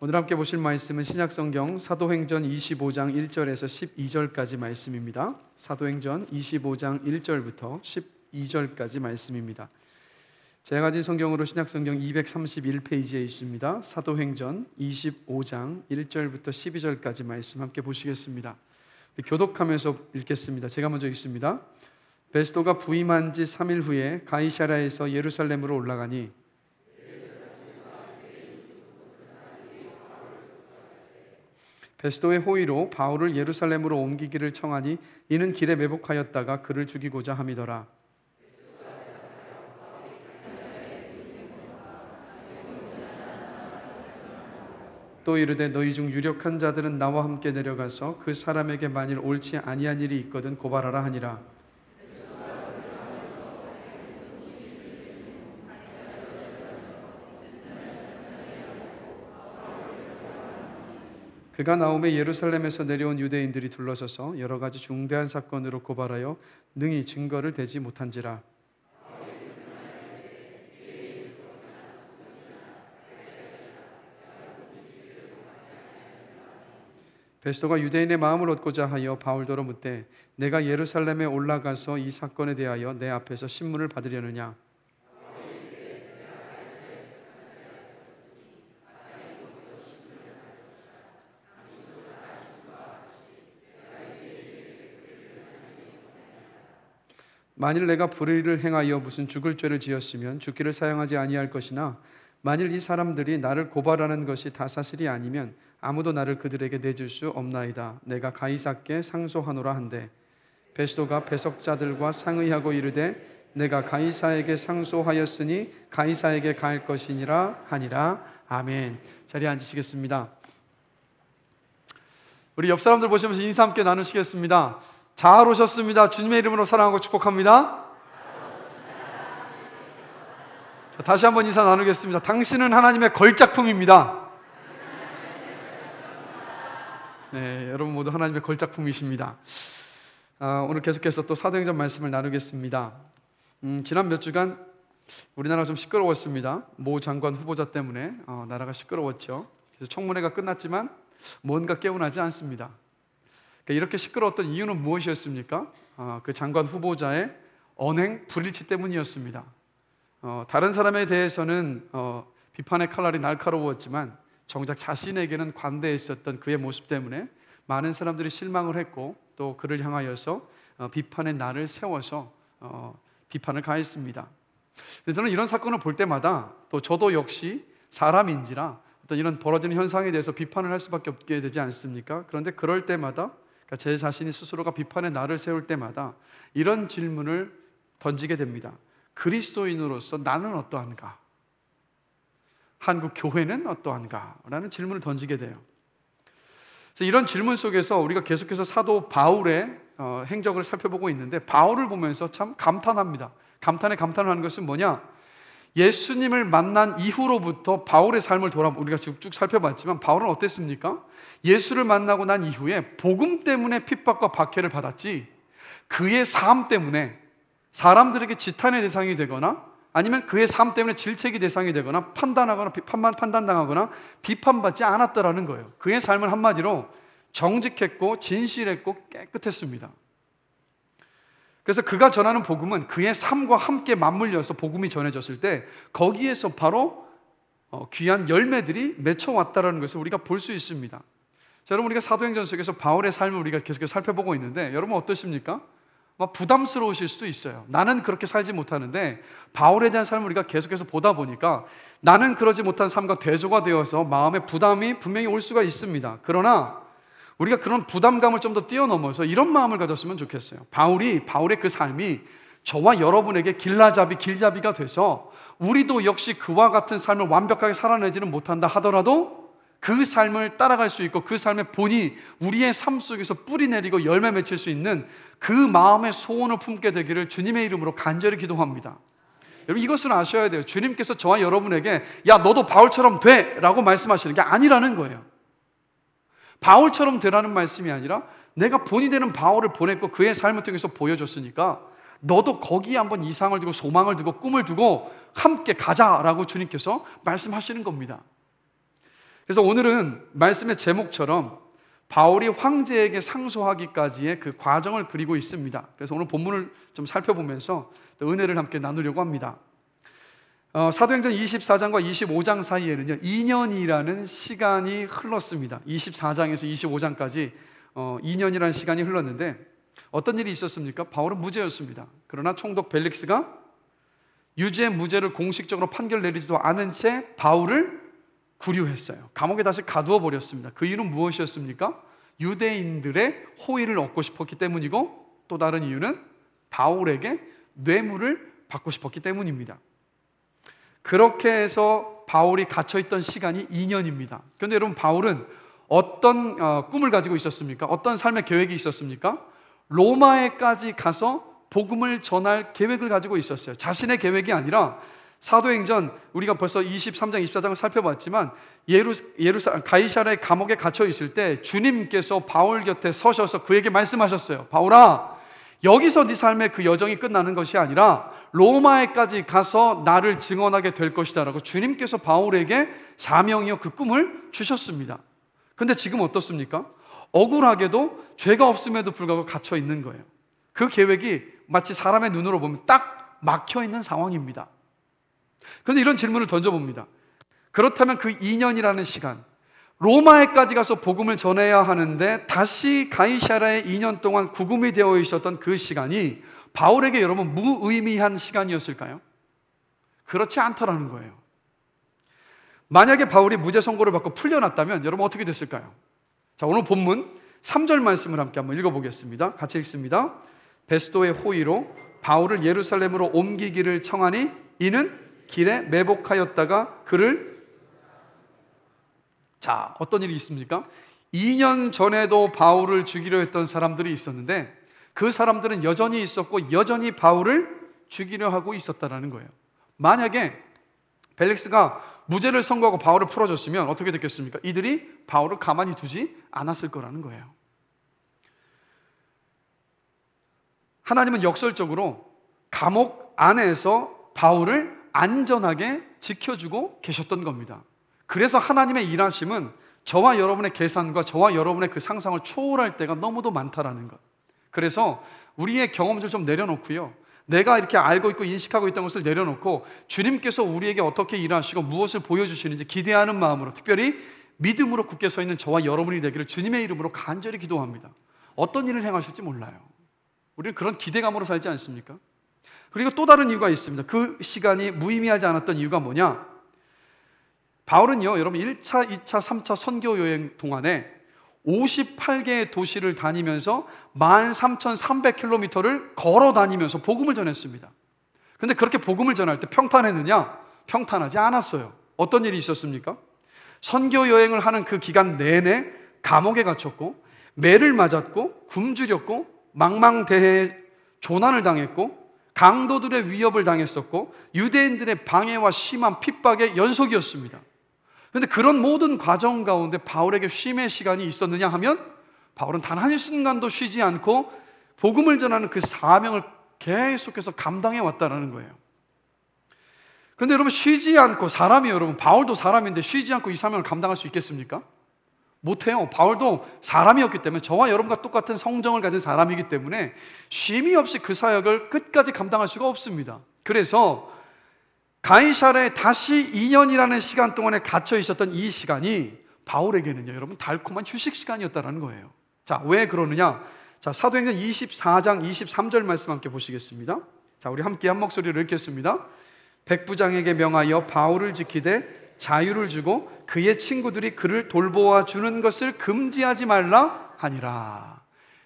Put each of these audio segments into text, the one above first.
오늘 함께 보실 말씀은 신약성경 사도행전 25장 1절에서 12절까지 말씀입니다. 사도행전 25장 1절부터 12절까지 말씀입니다. 제가 가진 성경으로 신약성경 231페이지에 있습니다. 사도행전 25장 1절부터 12절까지 말씀 함께 보시겠습니다. 교독하면서 읽겠습니다. 제가 먼저 읽습니다. 베스도가 부임한 지 3일 후에 가이사랴에서 예루살렘으로 올라가니 베스도의 호의로 바울을 예루살렘으로 옮기기를 청하니 이는 길에 매복하였다가 그를 죽이고자 함이더라. 또 이르되 너희 중 유력한 자들은 나와 함께 내려가서 그 사람에게 만일 옳지 아니한 일이 있거든 고발하라 하니라. 그가 나오매 예루살렘에서 내려온 유대인들이 둘러서서 여러 가지 중대한 사건으로 고발하여 능히 증거를 대지 못한지라. 베스도가 유대인의 마음을 얻고자 하여 바울더러 묻되 내가 예루살렘에 올라가서 이 사건에 대하여 내 앞에서 신문을 받으려느냐. 만일 내가 불의를 행하여 무슨 죽을 죄를 지었으면 죽기를 사용하지 아니할 것이나 만일 이 사람들이 나를 고발하는 것이 다 사실이 아니면 아무도 나를 그들에게 내줄 수 없나이다. 내가 가이사께 상소하노라 한대 베스도가 배석자들과 상의하고 이르되 내가 가이사에게 상소하였으니 가이사에게 갈 것이니라 하니라. 아멘. 자리에 앉으시겠습니다. 우리 옆 사람들 보시면서 인사 함께 나누시겠습니다. 잘 오셨습니다. 주님의 이름으로 사랑하고 축복합니다. 자, 다시 한번 인사 나누겠습니다. 당신은 하나님의 걸작품입니다. 네, 여러분 모두 하나님의 걸작품이십니다. 오늘 계속해서 또 사도행전 말씀을 나누겠습니다. 지난 몇 주간 우리나라가 좀 시끄러웠습니다. 모 장관 후보자 때문에 나라가 시끄러웠죠. 그래서 청문회가 끝났지만 뭔가 깨어나지 않습니다. 이렇게 시끄러웠던 이유는 무엇이었습니까? 그 장관 후보자의 언행 불일치 때문이었습니다. 다른 사람에 대해서는 비판의 칼날이 날카로웠지만 정작 자신에게는 관대했었던 그의 모습 때문에 많은 사람들이 실망을 했고 또 그를 향하여서 비판의 날을 세워서 비판을 가했습니다. 저는 이런 사건을 볼 때마다 또 저도 역시 사람인지라 어떤 이런 벌어지는 현상에 대해서 비판을 할 수밖에 없게 되지 않습니까? 그런데 그럴 때마다 제 자신이 스스로가 비판의 날을 세울 때마다 이런 질문을 던지게 됩니다. 그리스도인으로서 나는 어떠한가? 한국 교회는 어떠한가? 라는 질문을 던지게 돼요. 그래서 이런 질문 속에서 우리가 계속해서 사도 바울의 행적을 살펴보고 있는데 바울을 보면서 참 감탄합니다. 감탄을 하는 것은 뭐냐? 예수님을 만난 이후로부터 바울의 삶을 우리가 쭉 살펴봤지만 바울은 어땠습니까? 예수를 만나고 난 이후에 복음 때문에 핍박과 박해를 받았지 그의 삶 때문에 사람들에게 지탄의 대상이 되거나 아니면 그의 삶 때문에 질책의 대상이 되거나 판단당하거나 비판받지 않았다라는 거예요. 그의 삶은 한마디로 정직했고 진실했고 깨끗했습니다. 그래서 그가 전하는 복음은 그의 삶과 함께 맞물려서 복음이 전해졌을 때 거기에서 바로 귀한 열매들이 맺혀왔다는 것을 우리가 볼 수 있습니다. 자, 여러분 우리가 사도행전 속에서 바울의 삶을 우리가 계속해서 살펴보고 있는데 여러분 어떠십니까? 부담스러우실 수도 있어요. 나는 그렇게 살지 못하는데 바울에 대한 삶을 우리가 계속해서 보다 보니까 나는 그러지 못한 삶과 대조가 되어서 마음의 부담이 분명히 올 수가 있습니다. 그러나 우리가 그런 부담감을 좀 더 뛰어넘어서 이런 마음을 가졌으면 좋겠어요. 바울의 그 삶이 저와 여러분에게 길잡이가 돼서 우리도 역시 그와 같은 삶을 완벽하게 살아내지는 못한다 하더라도 그 삶을 따라갈 수 있고 그 삶의 본이 우리의 삶 속에서 뿌리 내리고 열매 맺힐 수 있는 그 마음의 소원을 품게 되기를 주님의 이름으로 간절히 기도합니다. 여러분 이것을 아셔야 돼요. 주님께서 저와 여러분에게 야 너도 바울처럼 돼! 라고 말씀하시는 게 아니라는 거예요. 바울처럼 되라는 말씀이 아니라 내가 본이 되는 바울을 보냈고 그의 삶을 통해서 보여줬으니까 너도 거기에 한번 이상을 두고 소망을 두고 꿈을 두고 함께 가자라고 주님께서 말씀하시는 겁니다. 그래서 오늘은 말씀의 제목처럼 바울이 황제에게 상소하기까지의 그 과정을 그리고 있습니다. 그래서 오늘 본문을 좀 살펴보면서 또 은혜를 함께 나누려고 합니다. 사도행전 24장과 25장 사이에는요 2년이라는 시간이 흘렀습니다. 24장에서 25장까지 2년이라는 시간이 흘렀는데 어떤 일이 있었습니까? 바울은 무죄였습니다. 그러나 총독 벨릭스가 유죄 무죄를 공식적으로 판결 내리지도 않은 채 바울을 구류했어요. 감옥에 다시 가두어 버렸습니다. 그 이유는 무엇이었습니까? 유대인들의 호의를 얻고 싶었기 때문이고 또 다른 이유는 바울에게 뇌물을 받고 싶었기 때문입니다. 그렇게 해서 바울이 갇혀있던 시간이 2년입니다. 그런데 여러분 바울은 어떤 꿈을 가지고 있었습니까? 어떤 삶의 계획이 있었습니까? 로마에까지 가서 복음을 전할 계획을 가지고 있었어요. 자신의 계획이 아니라 사도행전 우리가 벌써 23장 24장을 살펴봤지만 가이사랴의 감옥에 갇혀 있을 때 주님께서 바울 곁에 서셔서 그에게 말씀하셨어요. 바울아, 여기서 네 삶의 그 여정이 끝나는 것이 아니라 로마에까지 가서 나를 증언하게 될 것이다 라고 주님께서 바울에게 사명이요 그 꿈을 주셨습니다. 근데 지금 어떻습니까? 억울하게도 죄가 없음에도 불구하고 갇혀 있는 거예요. 그 계획이 마치 사람의 눈으로 보면 딱 막혀 있는 상황입니다. 그런데 이런 질문을 던져봅니다. 그렇다면 그 2년이라는 시간, 로마에까지 가서 복음을 전해야 하는데 다시 가이사랴에 2년 동안 구금이 되어 있었던 그 시간이 바울에게 여러분 무의미한 시간이었을까요? 그렇지 않다라는 거예요. 만약에 바울이 무죄 선고를 받고 풀려났다면 여러분 어떻게 됐을까요? 자, 오늘 본문 3절 말씀을 함께 한번 읽어보겠습니다. 같이 읽습니다. 베스도의 호의로 바울을 예루살렘으로 옮기기를 청하니 이는 길에 매복하였다가 그를 자, 어떤 일이 있습니까? 2년 전에도 바울을 죽이려 했던 사람들이 있었는데 그 사람들은 여전히 있었고 여전히 바울을 죽이려 하고 있었다는 거예요. 만약에 벨릭스가 무죄를 선고하고 바울을 풀어줬으면 어떻게 됐겠습니까? 이들이 바울을 가만히 두지 않았을 거라는 거예요. 하나님은 역설적으로 감옥 안에서 바울을 안전하게 지켜주고 계셨던 겁니다. 그래서 하나님의 일하심은 저와 여러분의 계산과 저와 여러분의 그 상상을 초월할 때가 너무도 많다라는 것. 그래서 우리의 경험을 좀 내려놓고요. 내가 이렇게 알고 있고 인식하고 있던 것을 내려놓고 주님께서 우리에게 어떻게 일하시고 무엇을 보여주시는지 기대하는 마음으로 특별히 믿음으로 굳게 서 있는 저와 여러분이 되기를 주님의 이름으로 간절히 기도합니다. 어떤 일을 행하실지 몰라요. 우리는 그런 기대감으로 살지 않습니까? 그리고 또 다른 이유가 있습니다. 그 시간이 무의미하지 않았던 이유가 뭐냐? 바울은요, 여러분 1차, 2차, 3차 선교 여행 동안에 58개의 도시를 다니면서 13,300km를 걸어 다니면서 복음을 전했습니다. 그런데 그렇게 복음을 전할 때 평탄했느냐? 평탄하지 않았어요. 어떤 일이 있었습니까? 선교 여행을 하는 그 기간 내내 감옥에 갇혔고 매를 맞았고 굶주렸고 망망대해에 조난을 당했고 강도들의 위협을 당했었고 유대인들의 방해와 심한 핍박의 연속이었습니다. 그런데 그런 모든 과정 가운데 바울에게 쉼의 시간이 있었느냐 하면 바울은 단 한순간도 쉬지 않고 복음을 전하는 그 사명을 계속해서 감당해 왔다는 거예요. 그런데 여러분 쉬지 않고 사람이 여러분 바울도 사람인데 쉬지 않고 이 사명을 감당할 수 있겠습니까? 못해요. 바울도 사람이었기 때문에 저와 여러분과 똑같은 성정을 가진 사람이기 때문에 쉼이 없이 그 사역을 끝까지 감당할 수가 없습니다. 그래서 가이사랴에 다시 2년이라는 시간 동안에 갇혀 있었던 이 시간이 바울에게는요, 여러분 달콤한 휴식 시간이었다는 거예요. 자, 왜 그러느냐? 자, 사도행전 24장 23절 말씀 함께 보시겠습니다. 자, 우리 함께 한 목소리로 읽겠습니다. 백부장에게 명하여 바울을 지키되 자유를 주고 그의 친구들이 그를 돌보아 주는 것을 금지하지 말라 하니라.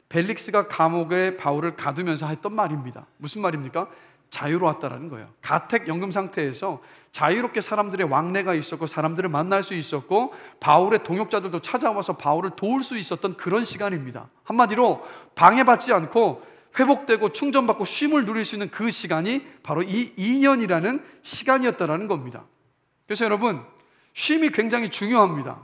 벨릭스가 감옥에 바울을 가두면서 했던 말입니다. 무슨 말입니까? 자유로웠다라는 거예요. 가택 연금 상태에서 자유롭게 사람들의 왕래가 있었고 사람들을 만날 수 있었고 바울의 동역자들도 찾아와서 바울을 도울 수 있었던 그런 시간입니다. 한마디로 방해받지 않고 회복되고 충전받고 쉼을 누릴 수 있는 그 시간이 바로 이 2년이라는 시간이었다라는 겁니다. 그래서 여러분 쉼이 굉장히 중요합니다.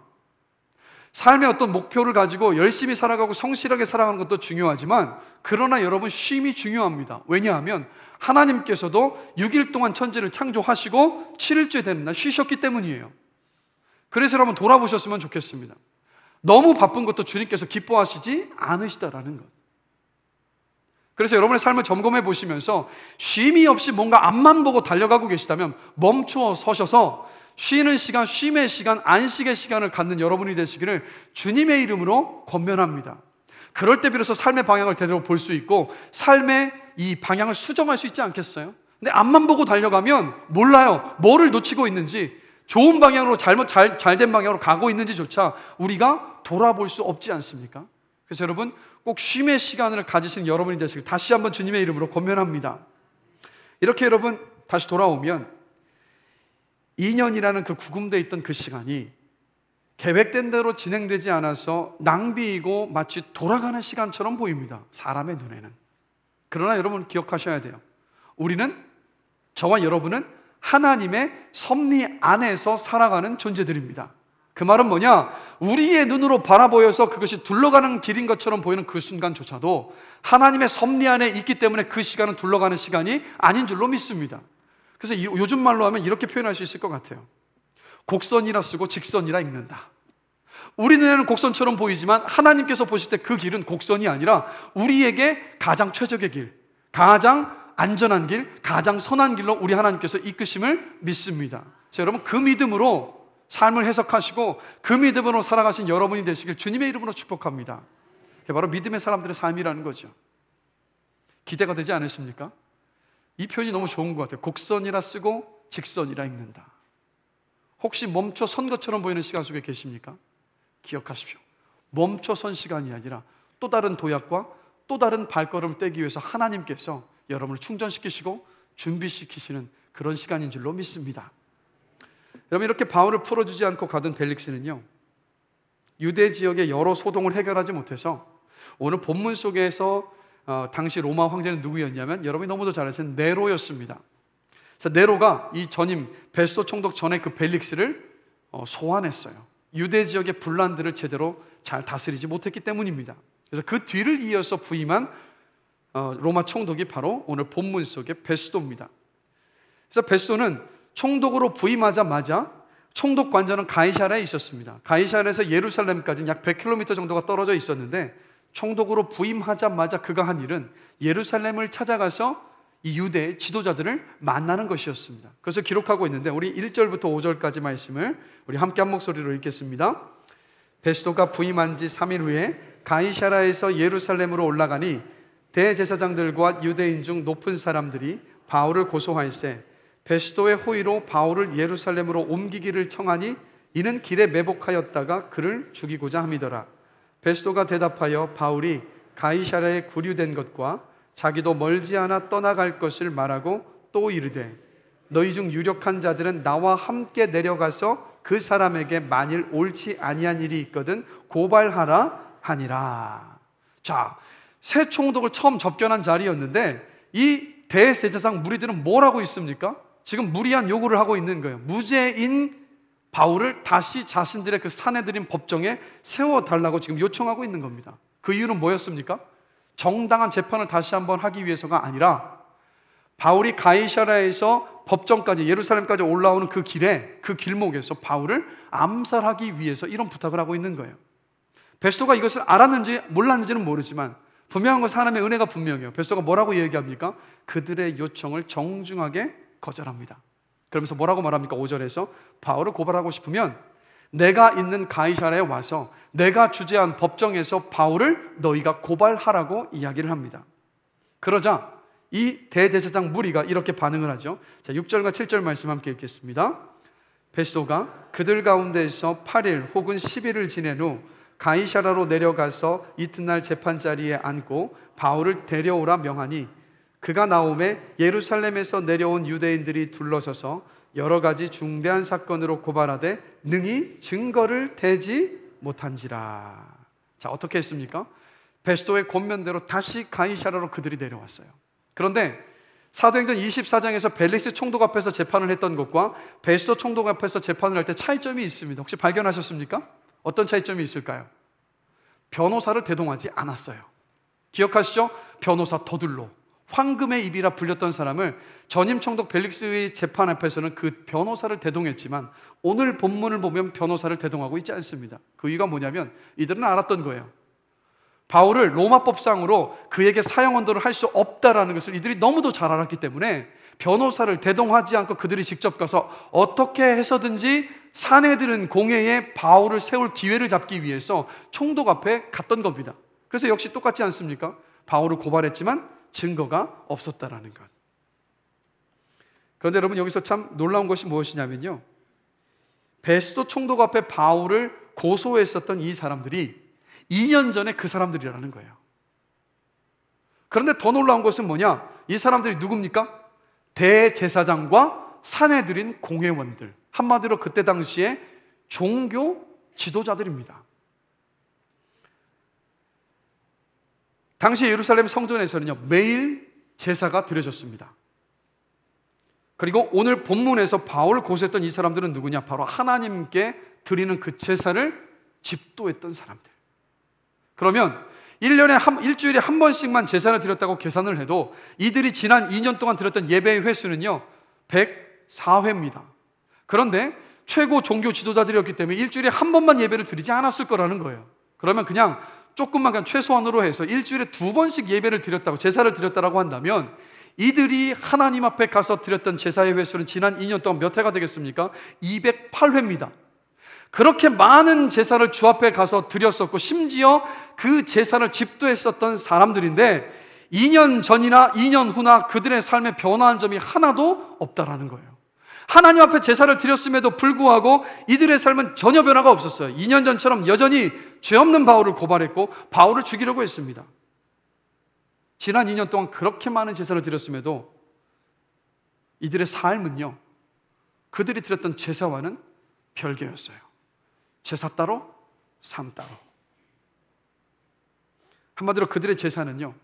삶의 어떤 목표를 가지고 열심히 살아가고 성실하게 살아가는 것도 중요하지만 그러나 여러분 쉼이 중요합니다. 왜냐하면 하나님께서도 6일 동안 천지를 창조하시고 7일째 되는 날 쉬셨기 때문이에요. 그래서 여러분 돌아보셨으면 좋겠습니다. 너무 바쁜 것도 주님께서 기뻐하시지 않으시다라는 것. 그래서 여러분의 삶을 점검해 보시면서 쉼이 없이 뭔가 앞만 보고 달려가고 계시다면 멈추어 서셔서 쉬는 시간, 쉼의 시간, 안식의 시간을 갖는 여러분이 되시기를 주님의 이름으로 권면합니다. 그럴 때 비로소 삶의 방향을 제대로 볼 수 있고 삶의 이 방향을 수정할 수 있지 않겠어요? 근데 앞만 보고 달려가면 몰라요. 뭐를 놓치고 있는지, 좋은 방향으로 잘된 방향으로 가고 있는지조차 우리가 돌아볼 수 없지 않습니까? 그래서 여러분 꼭 쉼의 시간을 가지신 여러분이 되시길 다시 한번 주님의 이름으로 권면합니다. 이렇게 여러분 다시 돌아오면 2년이라는 그 구금되어 있던 그 시간이 계획된 대로 진행되지 않아서 낭비이고 마치 돌아가는 시간처럼 보입니다. 사람의 눈에는. 그러나 여러분 기억하셔야 돼요. 저와 여러분은 하나님의 섭리 안에서 살아가는 존재들입니다. 그 말은 뭐냐? 우리의 눈으로 바라보여서 그것이 둘러가는 길인 것처럼 보이는 그 순간조차도 하나님의 섭리 안에 있기 때문에 그 시간은 둘러가는 시간이 아닌 줄로 믿습니다. 그래서 요즘 말로 하면 이렇게 표현할 수 있을 것 같아요. 곡선이라 쓰고 직선이라 읽는다. 우리 눈에는 곡선처럼 보이지만 하나님께서 보실 때 그 길은 곡선이 아니라 우리에게 가장 최적의 길, 가장 안전한 길, 가장 선한 길로 우리 하나님께서 이끄심을 믿습니다. 그래서 여러분 그 믿음으로 삶을 해석하시고 그 믿음으로 살아가신 여러분이 되시길 주님의 이름으로 축복합니다. 그게 바로 믿음의 사람들의 삶이라는 거죠. 기대가 되지 않으십니까? 이 표현이 너무 좋은 것 같아요. 곡선이라 쓰고 직선이라 읽는다. 혹시 멈춰 선 것처럼 보이는 시간 속에 계십니까? 기억하십시오. 멈춰 선 시간이 아니라 또 다른 도약과 또 다른 발걸음을 떼기 위해서 하나님께서 여러분을 충전시키시고 준비시키시는 그런 시간인 줄로 믿습니다. 여러분 이렇게 바울을 풀어주지 않고 가던 벨릭스는요, 유대 지역의 여러 소동을 해결하지 못해서 오늘 본문 속에서 당시 로마 황제는 누구였냐면 여러분이 너무도 잘 아시는 네로였습니다. 그래서 네로가 이 전임 베스토 총독 전에 그 벨릭스를 소환했어요. 유대 지역의 분란들을 제대로 잘 다스리지 못했기 때문입니다. 그래서 그 뒤를 이어서 부임한 로마 총독이 바로 오늘 본문 속의 베스도입니다. 그래서 베스도는 총독으로 부임하자마자 총독 관저는 가이사랴에 있었습니다. 가이사랴에서 예루살렘까지는 약 100km 정도가 떨어져 있었는데 총독으로 부임하자마자 그가 한 일은 예루살렘을 찾아가서 이 유대의 지도자들을 만나는 것이었습니다. 그래서 기록하고 있는데 우리 1절부터 5절까지 말씀을 우리 함께 한 목소리로 읽겠습니다. 베스도가 부임한 지 3일 후에 가이사랴에서 예루살렘으로 올라가니 대제사장들과 유대인 중 높은 사람들이 바울을 고소할세 베스도의 호의로 바울을 예루살렘으로 옮기기를 청하니 이는 길에 매복하였다가 그를 죽이고자 함이더라. 베스도가 대답하여 바울이 가이사랴에 구류된 것과 자기도 멀지 않아 떠나갈 것을 말하고 또 이르되 너희 중 유력한 자들은 나와 함께 내려가서 그 사람에게 만일 옳지 아니한 일이 있거든 고발하라 하니라. 자, 새 총독을 처음 접견한 자리였는데 이 대제사장 무리들은 뭘 하고 있습니까? 지금 무리한 요구를 하고 있는 거예요. 무죄인 바울을 다시 자신들의 그 사내들인 법정에 세워달라고 지금 요청하고 있는 겁니다. 그 이유는 뭐였습니까? 정당한 재판을 다시 한번 하기 위해서가 아니라 바울이 가이사랴에서 법정까지 예루살렘까지 올라오는 그 길에 그 길목에서 바울을 암살하기 위해서 이런 부탁을 하고 있는 거예요. 베스도가 이것을 알았는지 몰랐는지는 모르지만 분명한 것은 하나님의 은혜가 분명해요. 베스도가 뭐라고 얘기합니까? 그들의 요청을 정중하게 거절합니다. 그러면서 뭐라고 말합니까? 5절에서 바울을 고발하고 싶으면 내가 있는 가이사랴에 와서 내가 주재한 법정에서 바울을 너희가 고발하라고 이야기를 합니다. 그러자 이 대제사장 무리가 이렇게 반응을 하죠. 자, 6절과 7절 말씀 함께 읽겠습니다. 베스도가 그들 가운데에서 8일 혹은 10일을 지낸 후 가이사랴로 내려가서 이튿날 재판자리에 앉고 바울을 데려오라 명하니 그가 나오매 예루살렘에서 내려온 유대인들이 둘러서서 여러 가지 중대한 사건으로 고발하되 능히 증거를 대지 못한지라. 자, 어떻게 했습니까? 베스도의 권면대로 다시 가이사랴로 그들이 내려왔어요. 그런데 사도행전 24장에서 벨릭스 총독 앞에서 재판을 했던 것과 베스도 총독 앞에서 재판을 할 때 차이점이 있습니다. 혹시 발견하셨습니까? 어떤 차이점이 있을까요? 변호사를 대동하지 않았어요. 기억하시죠? 변호사 더들로 황금의 입이라 불렸던 사람을 전임 총독 벨릭스의 재판 앞에서는 그 변호사를 대동했지만 오늘 본문을 보면 변호사를 대동하고 있지 않습니다. 그 이유가 뭐냐면 이들은 알았던 거예요. 바울을 로마법상으로 그에게 사형 언도를 할 수 없다라는 것을 이들이 너무도 잘 알았기 때문에 변호사를 대동하지 않고 그들이 직접 가서 어떻게 해서든지 사내들은 공회에 바울을 세울 기회를 잡기 위해서 총독 앞에 갔던 겁니다. 그래서 역시 똑같지 않습니까? 바울을 고발했지만 증거가 없었다라는 것. 그런데 여러분 여기서 참 놀라운 것이 무엇이냐면요, 베스도 총독 앞에 바울을 고소했었던 이 사람들이 2년 전에 그 사람들이라는 거예요. 그런데 더 놀라운 것은 뭐냐? 이 사람들이 누굽니까? 대제사장과 사내들인 공회원들, 한마디로 그때 당시에 종교 지도자들입니다. 당시 예루살렘 성전에서는요, 매일 제사가 드려졌습니다. 그리고 오늘 본문에서 바울을 고소했던 이 사람들은 누구냐? 바로 하나님께 드리는 그 제사를 집도했던 사람들. 그러면 일주일에 한 번씩만 제사를 드렸다고 계산을 해도 이들이 지난 2년 동안 드렸던 예배의 횟수는요 104회입니다. 그런데 최고 종교 지도자들이었기 때문에 일주일에 한 번만 예배를 드리지 않았을 거라는 거예요. 그러면 그냥 조금만 그냥 최소한으로 해서 일주일에 2번씩 예배를 드렸다고, 제사를 드렸다고 한다면 이들이 하나님 앞에 가서 드렸던 제사의 횟수는 지난 2년 동안 몇 회가 되겠습니까? 208회입니다. 그렇게 많은 제사를 주 앞에 가서 드렸었고 심지어 그 제사를 집도했었던 사람들인데 2년 전이나 2년 후나 그들의 삶에 변화한 점이 하나도 없다라는 거예요. 하나님 앞에 제사를 드렸음에도 불구하고 이들의 삶은 전혀 변화가 없었어요. 2년 전처럼 여전히 죄 없는 바울을 고발했고 바울을 죽이려고 했습니다. 지난 2년 동안 그렇게 많은 제사를 드렸음에도 이들의 삶은요, 그들이 드렸던 제사와는 별개였어요. 제사 따로, 삶 따로. 한마디로 그들의 제사는요,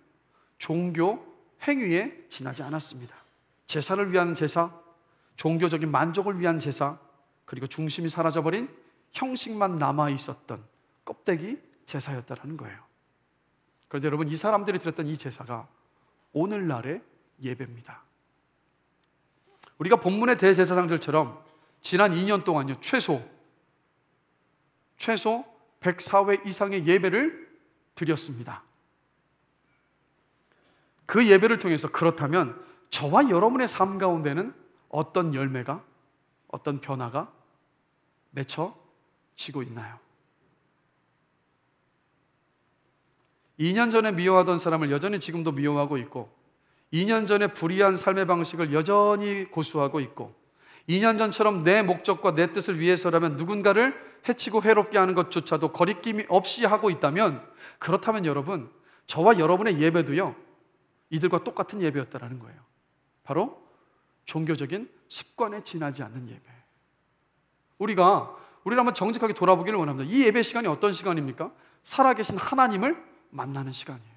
종교 행위에 지나지 않았습니다. 제사를 위한 제사, 종교적인 만족을 위한 제사, 그리고 중심이 사라져버린 형식만 남아있었던 껍데기 제사였다는 거예요. 그런데 여러분, 이 사람들이 드렸던 이 제사가 오늘날의 예배입니다. 우리가 본문의 대제사장들처럼 지난 2년 동안요, 최소 104회 이상의 예배를 드렸습니다. 그 예배를 통해서 그렇다면 저와 여러분의 삶 가운데는 어떤 열매가, 어떤 변화가 맺혀지고 있나요? 2년 전에 미워하던 사람을 여전히 지금도 미워하고 있고 2년 전에 불의한 삶의 방식을 여전히 고수하고 있고 2년 전처럼 내 목적과 내 뜻을 위해서라면 누군가를 해치고 해롭게 하는 것조차도 거리낌이 없이 하고 있다면, 그렇다면 여러분, 저와 여러분의 예배도요 이들과 똑같은 예배였다라는 거예요. 바로 종교적인 습관에 지나지 않는 예배. 우리를 한번 정직하게 돌아보기를 원합니다. 이 예배 시간이 어떤 시간입니까? 살아계신 하나님을 만나는 시간이에요.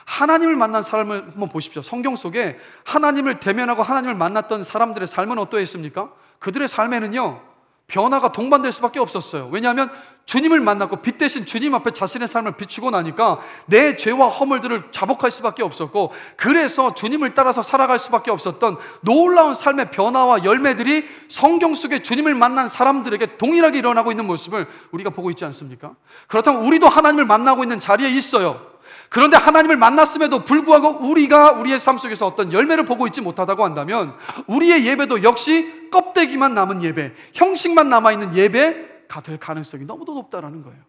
하나님을 만난 삶을 한번 보십시오. 성경 속에 하나님을 대면하고 하나님을 만났던 사람들의 삶은 어떠했습니까? 그들의 삶에는요 변화가 동반될 수밖에 없었어요. 왜냐하면 주님을 만났고 빛 대신 주님 앞에 자신의 삶을 비추고 나니까 내 죄와 허물들을 자복할 수밖에 없었고, 그래서 주님을 따라서 살아갈 수밖에 없었던 놀라운 삶의 변화와 열매들이 성경 속에 주님을 만난 사람들에게 동일하게 일어나고 있는 모습을 우리가 보고 있지 않습니까? 그렇다면 우리도 하나님을 만나고 있는 자리에 있어요. 그런데 하나님을 만났음에도 불구하고 우리가 우리의 삶 속에서 어떤 열매를 보고 있지 못하다고 한다면 우리의 예배도 역시 껍데기만 남은 예배, 형식만 남아있는 예배가 될 가능성이 너무도 높다는 거예요.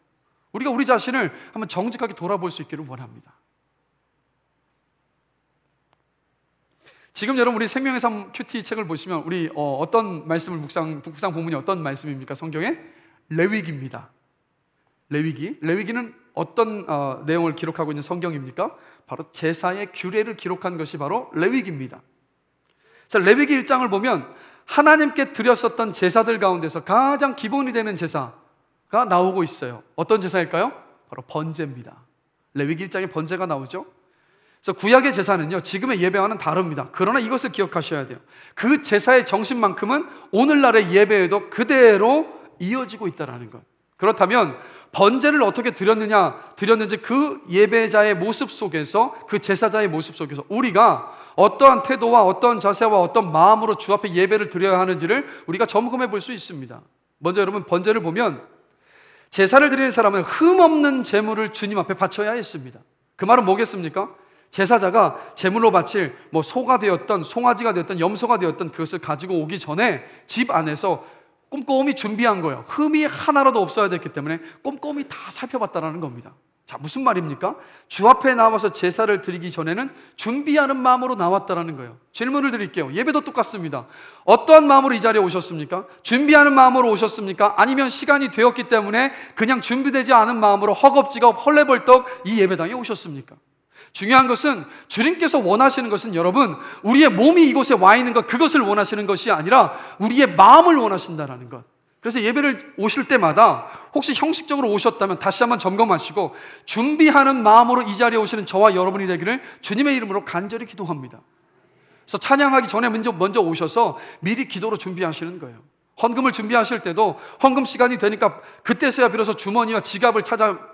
우리가 우리 자신을 한번 정직하게 돌아볼 수 있기를 원합니다. 지금 여러분 우리 생명의 삶 큐티 책을 보시면 우리 어떤 말씀을 묵상 본문이 어떤 말씀입니까? 성경에 레위기입니다. 레위기는 어떤 내용을 기록하고 있는 성경입니까? 바로 제사의 규례를 기록한 것이 바로 레위기입니다. 자, 레위기 1장을 보면 하나님께 드렸었던 제사들 가운데서 가장 기본이 되는 제사가 나오고 있어요. 어떤 제사일까요? 바로 번제입니다. 레위기 1장에 번제가 나오죠. 그래서 구약의 제사는요 지금의 예배와는 다릅니다. 그러나 이것을 기억하셔야 돼요. 그 제사의 정신만큼은 오늘날의 예배에도 그대로 이어지고 있다는 것. 그렇다면 번제를 어떻게 드렸는지 그 예배자의 모습 속에서, 그 제사자의 모습 속에서 우리가 어떠한 태도와 어떠한 자세와 어떤 마음으로 주 앞에 예배를 드려야 하는지를 우리가 점검해 볼 수 있습니다. 먼저 여러분, 번제를 보면 제사를 드리는 사람은 흠없는 제물을 주님 앞에 바쳐야 했습니다. 그 말은 뭐겠습니까? 제사자가 제물로 바칠 소가 되었던 송아지가 되었던 염소가 되었던 그것을 가지고 오기 전에 집 안에서 꼼꼼히 준비한 거예요. 흠이 하나라도 없어야 됐기 때문에 꼼꼼히 다 살펴봤다는 겁니다. 자, 무슨 말입니까? 주 앞에 나와서 제사를 드리기 전에는 준비하는 마음으로 나왔다는 거예요. 질문을 드릴게요. 예배도 똑같습니다. 어떠한 마음으로 이 자리에 오셨습니까? 준비하는 마음으로 오셨습니까? 아니면 시간이 되었기 때문에 그냥 준비되지 않은 마음으로 허겁지겁 헐레벌떡 이 예배당에 오셨습니까? 중요한 것은, 주님께서 원하시는 것은 여러분, 우리의 몸이 이곳에 와 있는 것, 그것을 원하시는 것이 아니라 우리의 마음을 원하신다는 것. 그래서 예배를 오실 때마다 혹시 형식적으로 오셨다면 다시 한번 점검하시고 준비하는 마음으로 이 자리에 오시는 저와 여러분이 되기를 주님의 이름으로 간절히 기도합니다. 그래서 찬양하기 전에 먼저 오셔서 미리 기도로 준비하시는 거예요. 헌금을 준비하실 때도 헌금 시간이 되니까 그때서야 비로소 주머니와 지갑을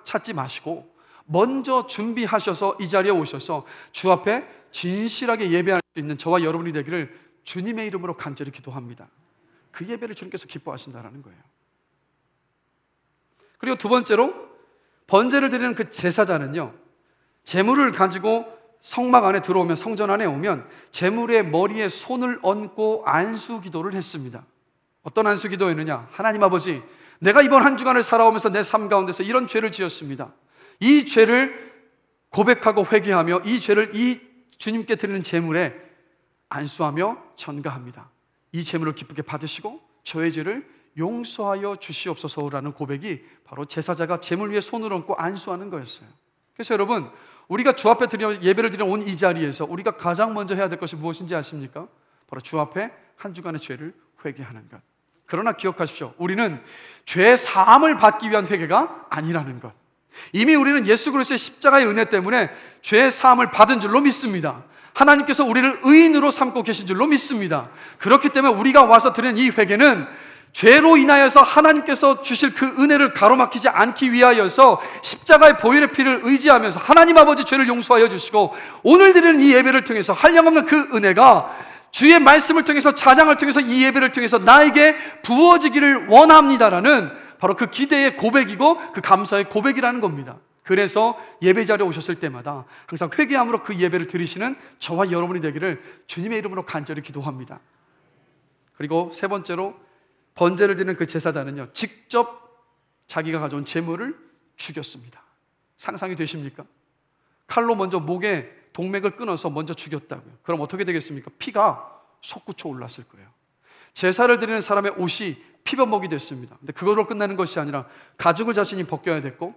찾지 마시고 먼저 준비하셔서 이 자리에 오셔서 주 앞에 진실하게 예배할 수 있는 저와 여러분이 되기를 주님의 이름으로 간절히 기도합니다. 그 예배를 주님께서 기뻐하신다는 거예요. 그리고 두 번째로, 번제를 드리는 그 제사자는요, 제물을 가지고 성막 안에 들어오면, 성전 안에 오면 제물의 머리에 손을 얹고 안수 기도를 했습니다. 어떤 안수 기도였느냐? 하나님 아버지, 내가 이번 한 주간을 살아오면서 내 삶 가운데서 이런 죄를 지었습니다. 이 죄를 고백하고 회개하며 이 죄를 이 주님께 드리는 제물에 안수하며 전가합니다. 이 제물을 기쁘게 받으시고 저의 죄를 용서하여 주시옵소서라는 고백이 바로 제사자가 제물 위에 손을 얹고 안수하는 거였어요. 그래서 여러분, 우리가 주 앞에 예배를 드리러 온 이 자리에서 우리가 가장 먼저 해야 될 것이 무엇인지 아십니까? 바로 주 앞에 한 주간의 죄를 회개하는 것. 그러나 기억하십시오. 우리는 죄 사함을 받기 위한 회개가 아니라는 것. 이미 우리는 예수 그리스도의 십자가의 은혜 때문에 죄 사함을 받은 줄로 믿습니다. 하나님께서 우리를 의인으로 삼고 계신 줄로 믿습니다. 그렇기 때문에 우리가 와서 드리는 이 회개는 죄로 인하여서 하나님께서 주실 그 은혜를 가로막히지 않기 위하여서 십자가의 보혈의 피를 의지하면서 하나님 아버지 죄를 용서하여 주시고 오늘 드리는 이 예배를 통해서 한량없는 그 은혜가 주의 말씀을 통해서, 찬양을 통해서, 이 예배를 통해서 나에게 부어지기를 원합니다라는 바로 그 기대의 고백이고 그 감사의 고백이라는 겁니다. 그래서 예배 자리에 오셨을 때마다 항상 회개함으로 그 예배를 드리시는 저와 여러분이 되기를 주님의 이름으로 간절히 기도합니다. 그리고 세 번째로, 번제를 드리는 그 제사장은요, 직접 자기가 가져온 제물을 죽였습니다. 상상이 되십니까? 칼로 먼저 목에 동맥을 끊어서 먼저 죽였다고요. 그럼 어떻게 되겠습니까? 피가 솟구쳐 올랐을 거예요. 제사를 드리는 사람의 옷이 피범벅이 됐습니다. 근데 그걸로 끝나는 것이 아니라 가죽을 자신이 벗겨야 됐고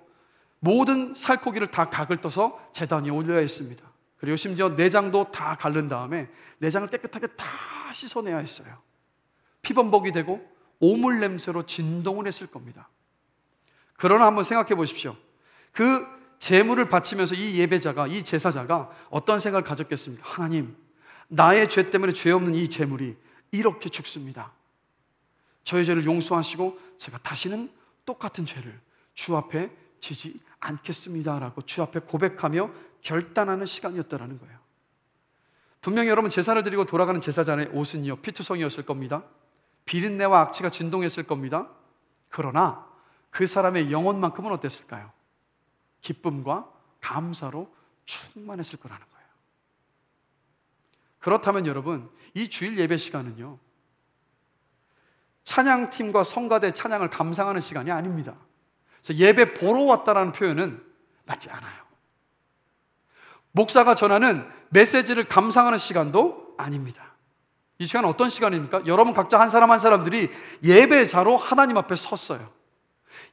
모든 살코기를 다 각을 떠서 제단 위에 올려야 했습니다. 그리고 심지어 내장도 다 가른 다음에 내장을 깨끗하게 다 씻어내야 했어요. 피범벅이 되고 오물 냄새로 진동을 했을 겁니다. 그러나 한번 생각해 보십시오. 그 제물을 바치면서 이 예배자가, 이 제사자가 어떤 생각을 가졌겠습니까? 하나님, 나의 죄 때문에 죄 없는 이 제물이 이렇게 죽습니다. 저의 죄를 용서하시고 제가 다시는 똑같은 죄를 주 앞에 지지 않겠습니다라고 주 앞에 고백하며 결단하는 시간이었다는 거예요. 분명히 여러분, 제사를 드리고 돌아가는 제사장의 옷은요, 피투성이었을 겁니다. 비린내와 악취가 진동했을 겁니다. 그러나 그 사람의 영혼만큼은 어땠을까요? 기쁨과 감사로 충만했을 거라는 거예요. 그렇다면 여러분, 이 주일 예배 시간은요, 찬양팀과 성가대 찬양을 감상하는 시간이 아닙니다. 그래서 예배 보러 왔다라는 표현은 맞지 않아요. 목사가 전하는 메시지를 감상하는 시간도 아닙니다. 이 시간은 어떤 시간입니까? 여러분 각자 한 사람 한 사람들이 예배자로 하나님 앞에 섰어요.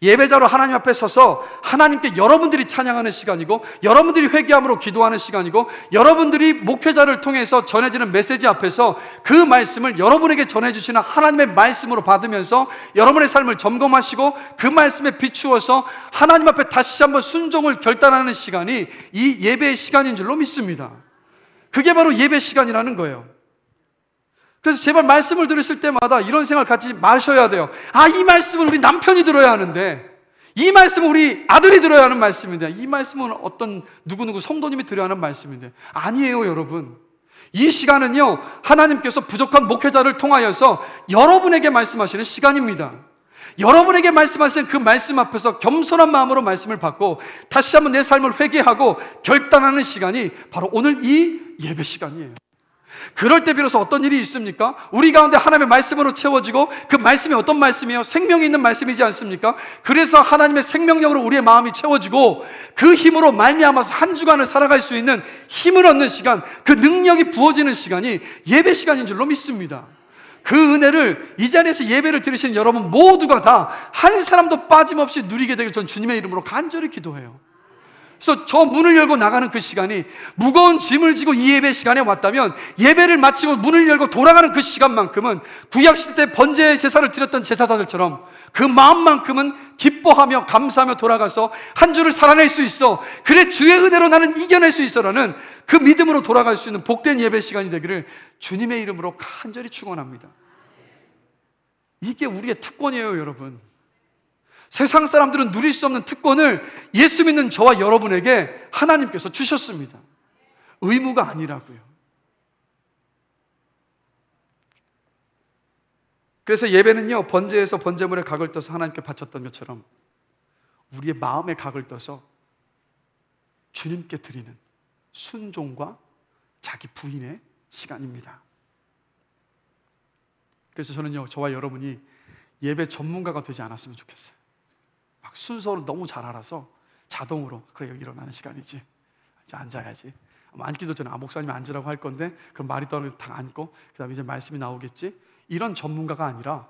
예배자로 하나님 앞에 서서 하나님께 여러분들이 찬양하는 시간이고, 여러분들이 회개함으로 기도하는 시간이고, 여러분들이 목회자를 통해서 전해지는 메시지 앞에서 그 말씀을 여러분에게 전해주시는 하나님의 말씀으로 받으면서 여러분의 삶을 점검하시고 그 말씀에 비추어서 하나님 앞에 다시 한번 순종을 결단하는 시간이 이 예배의 시간인 줄로 믿습니다. 그게 바로 예배 시간이라는 거예요. 그래서 제발 말씀을 들으실 때마다 이런 생각을 갖지 마셔야 돼요. 아, 이 말씀을 우리 남편이 들어야 하는데, 이 말씀은 우리 아들이 들어야 하는 말씀인데, 이 말씀은 어떤 누구누구 성도님이 들어야 하는 말씀인데, 아니에요, 여러분. 이 시간은요, 하나님께서 부족한 목회자를 통하여서 여러분에게 말씀하시는 시간입니다. 여러분에게 말씀하시는 그 말씀 앞에서 겸손한 마음으로 말씀을 받고 다시 한번 내 삶을 회개하고 결단하는 시간이 바로 오늘 이 예배 시간이에요. 그럴 때 비로소 어떤 일이 있습니까? 우리 가운데 하나님의 말씀으로 채워지고, 그 말씀이 어떤 말씀이에요? 생명이 있는 말씀이지 않습니까? 그래서 하나님의 생명력으로 우리의 마음이 채워지고 그 힘으로 말미암아서 한 주간을 살아갈 수 있는 힘을 얻는 시간, 그 능력이 부어지는 시간이 예배 시간인 줄로 믿습니다. 그 은혜를 이 자리에서 예배를 드리시는 여러분 모두가 다 한 사람도 빠짐없이 누리게 되길 전 주님의 이름으로 간절히 기도해요. 그래서 저 문을 열고 나가는 그 시간이, 무거운 짐을 지고 이 예배 시간에 왔다면 예배를 마치고 문을 열고 돌아가는 그 시간만큼은 구약시대 번제 제사를 드렸던 제사장들처럼 그 마음만큼은 기뻐하며 감사하며 돌아가서 한 주를 살아낼 수 있어, 그래 주의 은혜로 나는 이겨낼 수 있어라는 그 믿음으로 돌아갈 수 있는 복된 예배 시간이 되기를 주님의 이름으로 간절히 축원합니다. 이게 우리의 특권이에요, 여러분. 세상 사람들은 누릴 수 없는 특권을 예수 믿는 저와 여러분에게 하나님께서 주셨습니다. 의무가 아니라고요. 그래서 예배는요, 번제에서 번제물의 각을 떠서 하나님께 바쳤던 것처럼 우리의 마음의 각을 떠서 주님께 드리는 순종과 자기 부인의 시간입니다. 그래서 저는요, 저와 여러분이 예배 전문가가 되지 않았으면 좋겠어요. 막 순서를 너무 잘 알아서 자동으로, 그래 일어나는 시간이지, 이제 앉아야지, 앉기도 전에 목사님이 앉으라고 할 건데 그럼 말이 떠나서 다 앉고 그 다음에 이제 말씀이 나오겠지, 이런 전문가가 아니라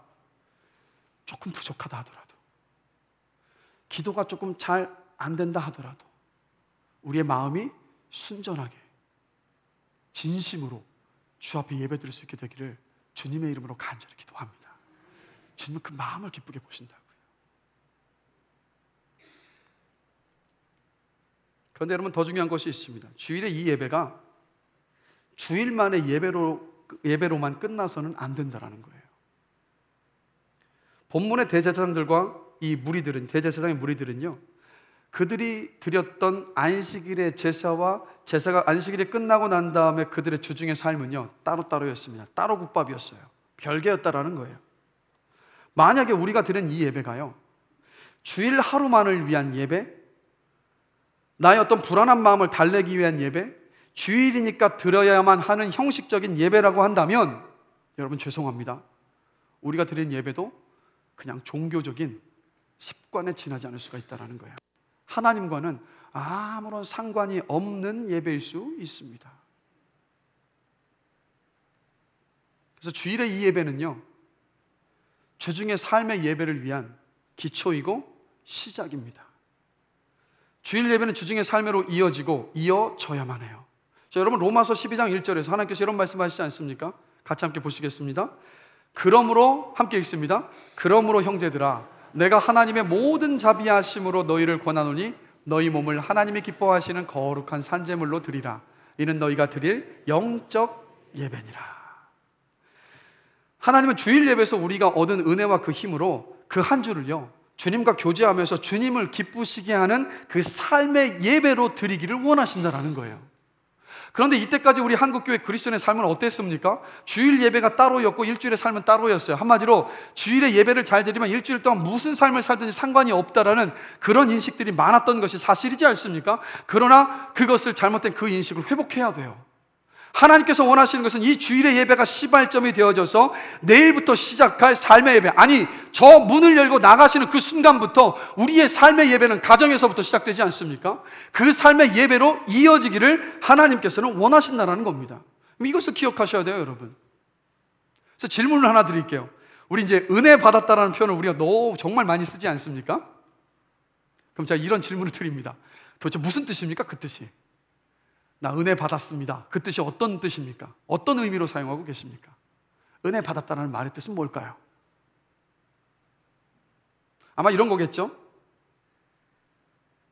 조금 부족하다 하더라도, 기도가 조금 잘 안 된다 하더라도 우리의 마음이 순전하게 진심으로 주 앞에 예배드릴 수 있게 되기를 주님의 이름으로 간절히 기도합니다. 주님은 그 마음을 기쁘게 보신다고요. 그런데 여러분, 더 중요한 것이 있습니다. 주일의 이 예배가 주일만의 예배로만 끝나서는 안 된다는 거예요. 본문의 대제사장들과 이 무리들은, 대제사장의 무리들은요, 그들이 드렸던 안식일의 제사와 제사가 안식일이 끝나고 난 다음에 그들의 주중의 삶은요, 따로따로였습니다. 따로 국밥이었어요. 별개였다라는 거예요. 만약에 우리가 드린 이 예배가요, 주일 하루만을 위한 예배, 나의 어떤 불안한 마음을 달래기 위한 예배, 주일이니까 드려야만 하는 형식적인 예배라고 한다면 여러분 죄송합니다. 우리가 드린 예배도 그냥 종교적인 습관에 지나지 않을 수가 있다는 거예요. 하나님과는 아무런 상관이 없는 예배일 수 있습니다. 그래서 주일의 이 예배는요, 주중의 삶의 예배를 위한 기초이고 시작입니다. 주일 예배는 주중의 삶으로 이어져야만 해요. 자, 여러분, 로마서 12장 1절에서 하나님께서 이런 말씀하시지 않습니까? 같이 함께 보시겠습니다. 그러므로, 함께 읽습니다. 그러므로 형제들아, 내가 하나님의 모든 자비하심으로 너희를 권하노니 너희 몸을 하나님이 기뻐하시는 거룩한 산제물로 드리라. 이는 너희가 드릴 영적 예배니라. 하나님은 주일 예배에서 우리가 얻은 은혜와 그 힘으로 그 한 주를요, 주님과 교제하면서 주님을 기쁘시게 하는 그 삶의 예배로 드리기를 원하신다는 거예요. 그런데 이때까지 우리 한국교회 그리스도인의 삶은 어땠습니까? 주일 예배가 따로였고 일주일의 삶은 따로였어요. 한마디로 주일의 예배를 잘 드리면 일주일 동안 무슨 삶을 살든지 상관이 없다라는 그런 인식들이 많았던 것이 사실이지 않습니까? 그러나 그것을 잘못된 그 인식을 회복해야 돼요. 하나님께서 원하시는 것은 이 주일의 예배가 시발점이 되어져서 내일부터 시작할 삶의 예배, 아니 저 문을 열고 나가시는 그 순간부터 우리의 삶의 예배는 가정에서부터 시작되지 않습니까? 그 삶의 예배로 이어지기를 하나님께서는 원하신다는 겁니다. 이것을 기억하셔야 돼요, 여러분. 그래서 질문을 하나 드릴게요. 우리 이제 은혜 받았다라는 표현을 우리가 정말 많이 쓰지 않습니까? 그럼 제가 이런 질문을 드립니다. 도대체 무슨 뜻입니까? 그 뜻이. 나 은혜 받았습니다. 그 뜻이 어떤 뜻입니까? 어떤 의미로 사용하고 계십니까? 은혜 받았다는 말의 뜻은 뭘까요? 아마 이런 거겠죠?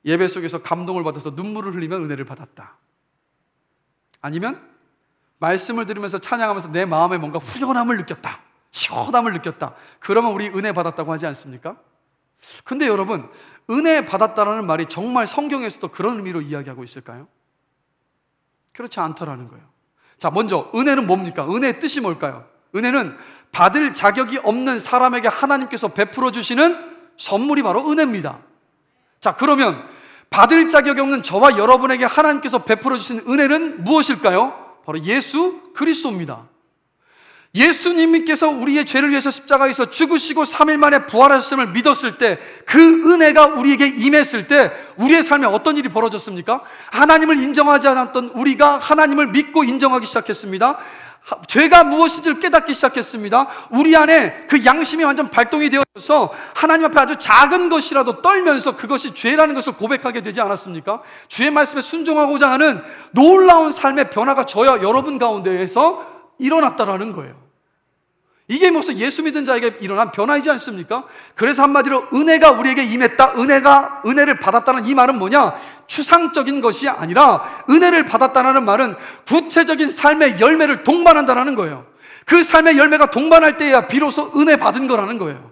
예배 속에서 감동을 받아서 눈물을 흘리면 은혜를 받았다. 아니면 말씀을 들으면서 찬양하면서 내 마음에 뭔가 후련함을 느꼈다. 시원함을 느꼈다. 그러면 우리 은혜 받았다고 하지 않습니까? 근데 여러분, 은혜 받았다라는 말이 정말 성경에서도 그런 의미로 이야기하고 있을까요? 그렇지 않더라는 거예요. 자, 먼저 은혜는 뭡니까? 은혜의 뜻이 뭘까요? 은혜는 받을 자격이 없는 사람에게 하나님께서 베풀어 주시는 선물이 바로 은혜입니다. 자, 그러면 받을 자격이 없는 저와 여러분에게 하나님께서 베풀어 주신 은혜는 무엇일까요? 바로 예수 그리스도입니다. 예수님께서 우리의 죄를 위해서 십자가에서 죽으시고 3일 만에 부활하셨음을 믿었을 때, 그 은혜가 우리에게 임했을 때 우리의 삶에 어떤 일이 벌어졌습니까? 하나님을 인정하지 않았던 우리가 하나님을 믿고 인정하기 시작했습니다. 죄가 무엇인지를 깨닫기 시작했습니다. 우리 안에 그 양심이 완전 발동이 되어서 하나님 앞에 아주 작은 것이라도 떨면서 그것이 죄라는 것을 고백하게 되지 않았습니까? 주의 말씀에 순종하고자 하는 놀라운 삶의 변화가 저와 여러분 가운데에서 일어났다라는 거예요. 이게 무슨 예수 믿은 자에게 일어난 변화이지 않습니까? 그래서 한마디로 은혜가 우리에게 임했다, 은혜를 받았다는 이 말은 뭐냐? 추상적인 것이 아니라 은혜를 받았다는 말은 구체적인 삶의 열매를 동반한다는 거예요. 그 삶의 열매가 동반할 때야 비로소 은혜 받은 거라는 거예요.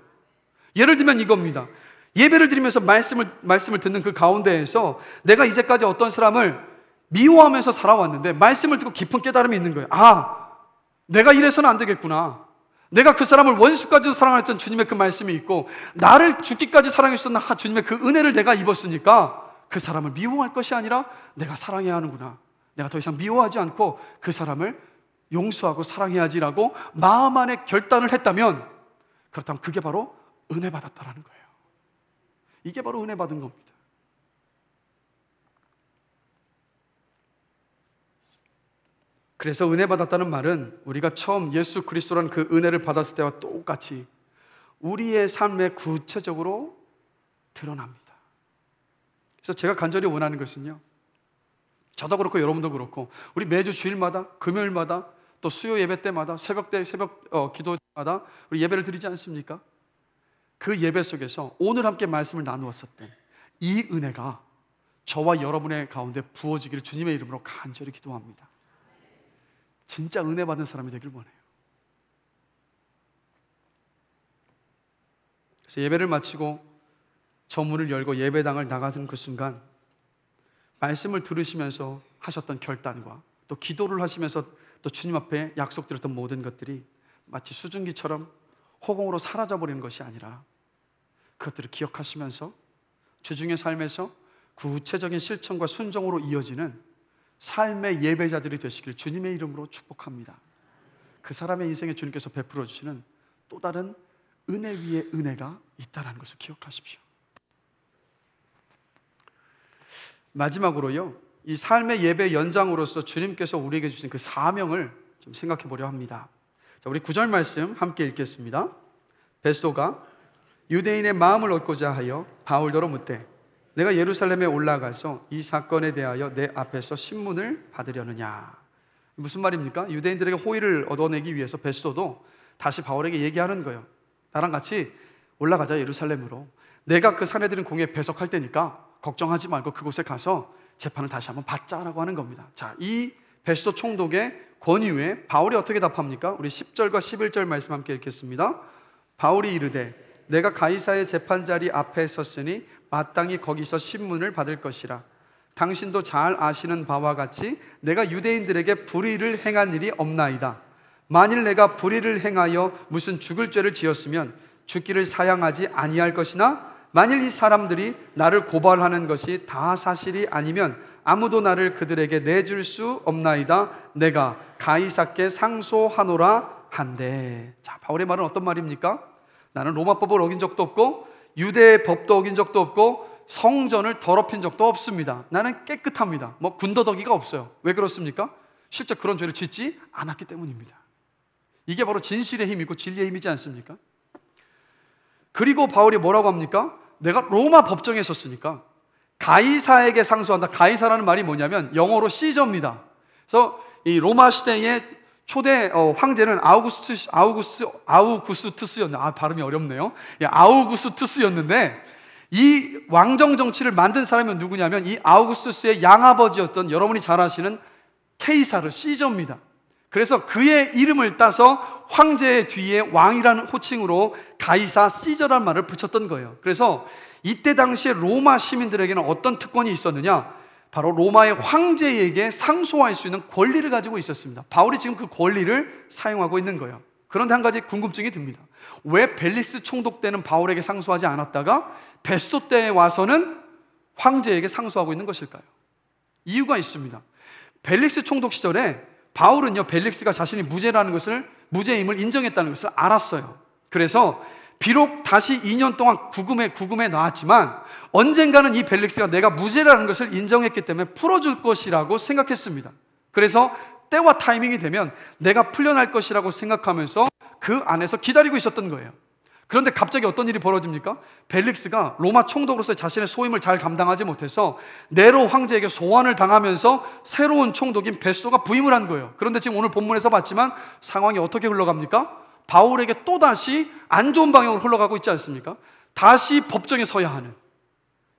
예를 들면 이겁니다. 예배를 드리면서 말씀을 듣는 그 가운데에서 내가 이제까지 어떤 사람을 미워하면서 살아왔는데 말씀을 듣고 깊은 깨달음이 있는 거예요. 아, 내가 이래서는 안 되겠구나. 내가 그 사람을 원수까지도 사랑했던 주님의 그 말씀이 있고, 나를 죽기까지 사랑했었던 주님의 그 은혜를 내가 입었으니까 그 사람을 미워할 것이 아니라 내가 사랑해야 하는구나. 내가 더 이상 미워하지 않고 그 사람을 용서하고 사랑해야지라고 마음 안에 결단을 했다면, 그렇다면 그게 바로 은혜 받았다라는 거예요. 이게 바로 은혜 받은 겁니다. 그래서 은혜 받았다는 말은 우리가 처음 예수 그리스도라는 그 은혜를 받았을 때와 똑같이 우리의 삶에 구체적으로 드러납니다. 그래서 제가 간절히 원하는 것은요, 저도 그렇고 여러분도 그렇고 우리 매주 주일마다, 금요일마다, 또 수요 예배 때마다, 새벽 기도 때마다 우리 예배를 드리지 않습니까? 그 예배 속에서 오늘 함께 말씀을 나누었었던 이 은혜가 저와 여러분의 가운데 부어지기를 주님의 이름으로 간절히 기도합니다. 진짜 은혜 받은 사람이 되길 원해요. 그래서 예배를 마치고 저 문을 열고 예배당을 나가는 그 순간, 말씀을 들으시면서 하셨던 결단과 또 기도를 하시면서 또 주님 앞에 약속드렸던 모든 것들이 마치 수증기처럼 허공으로 사라져버리는 것이 아니라 그것들을 기억하시면서 주중의 삶에서 구체적인 실천과 순종으로 이어지는 삶의 예배자들이 되시길 주님의 이름으로 축복합니다. 그 사람의 인생에 주님께서 베풀어 주시는 또 다른 은혜 위에 은혜가 있다는 것을 기억하십시오. 마지막으로요, 이 삶의 예배 연장으로서 주님께서 우리에게 주신 그 사명을 좀 생각해 보려 합니다. 자, 우리 9절 말씀 함께 읽겠습니다. 베스도가 유대인의 마음을 얻고자 하여 바울더러 묻되, 내가 예루살렘에 올라가서 이 사건에 대하여 내 앞에서 신문을 받으려느냐. 무슨 말입니까? 유대인들에게 호의를 얻어내기 위해서 베스도도 다시 바울에게 얘기하는 거예요. 나랑 같이 올라가자, 예루살렘으로. 내가 그 사내들인 공회에 배석할 테니까 걱정하지 말고 그곳에 가서 재판을 다시 한번 받자라고 하는 겁니다. 자, 이 베스도 총독의 권유에 바울이 어떻게 답합니까? 우리 10절과 11절 말씀 함께 읽겠습니다. 바울이 이르되, 내가 가이사의 재판자리 앞에 섰으니 마땅히 거기서 신문을 받을 것이라. 당신도 잘 아시는 바와 같이 내가 유대인들에게 불의를 행한 일이 없나이다. 만일 내가 불의를 행하여 무슨 죽을 죄를 지었으면 죽기를 사양하지 아니할 것이나, 만일 이 사람들이 나를 고발하는 것이 다 사실이 아니면 아무도 나를 그들에게 내줄 수 없나이다. 내가 가이사께 상소하노라 한대. 자, 바울의 말은 어떤 말입니까? 나는 로마법을 어긴 적도 없고 유대의 법도 어긴 적도 없고 성전을 더럽힌 적도 없습니다. 나는 깨끗합니다. 뭐 군더더기가 없어요. 왜 그렇습니까? 실제 그런 죄를 짓지 않았기 때문입니다. 이게 바로 진실의 힘이고 진리의 힘이지 않습니까? 그리고 바울이 뭐라고 합니까? 내가 로마 법정에 섰으니까 가이사에게 상소한다. 가이사라는 말이 뭐냐면 영어로 시저입니다. 그래서 이 로마 시대의 초대 황제는 아우구스투스였는데, 발음이 어렵네요. 아우구스투스였는데, 이 왕정 정치를 만든 사람이 누구냐면 이 아우구스투스의 양아버지였던, 여러분이 잘 아시는 케이사르, 시저입니다. 그래서 그의 이름을 따서 황제의 뒤에 왕이라는 호칭으로 가이사 시저라는 말을 붙였던 거예요. 그래서 이때 당시에 로마 시민들에게는 어떤 특권이 있었느냐? 바로 로마의 황제에게 상소할 수 있는 권리를 가지고 있었습니다. 바울이 지금 그 권리를 사용하고 있는 거예요. 그런데 한 가지 궁금증이 듭니다. 왜 벨릭스 총독 때는 바울에게 상소하지 않았다가 베스토 때에 와서는 황제에게 상소하고 있는 것일까요? 이유가 있습니다. 벨릭스 총독 시절에 바울은요, 벨릭스가 자신이 무죄임을 인정했다는 것을 알았어요. 그래서 비록 다시 2년 동안 구금에 나왔지만 언젠가는 이 벨릭스가 내가 무죄라는 것을 인정했기 때문에 풀어줄 것이라고 생각했습니다. 그래서 때와 타이밍이 되면 내가 풀려날 것이라고 생각하면서 그 안에서 기다리고 있었던 거예요. 그런데 갑자기 어떤 일이 벌어집니까? 벨릭스가 로마 총독으로서 자신의 소임을 잘 감당하지 못해서 네로 황제에게 소환을 당하면서 새로운 총독인 베스토가 부임을 한 거예요. 그런데 지금 오늘 본문에서 봤지만 상황이 어떻게 흘러갑니까? 바울에게 또다시 안 좋은 방향으로 흘러가고 있지 않습니까? 다시 법정에 서야 하는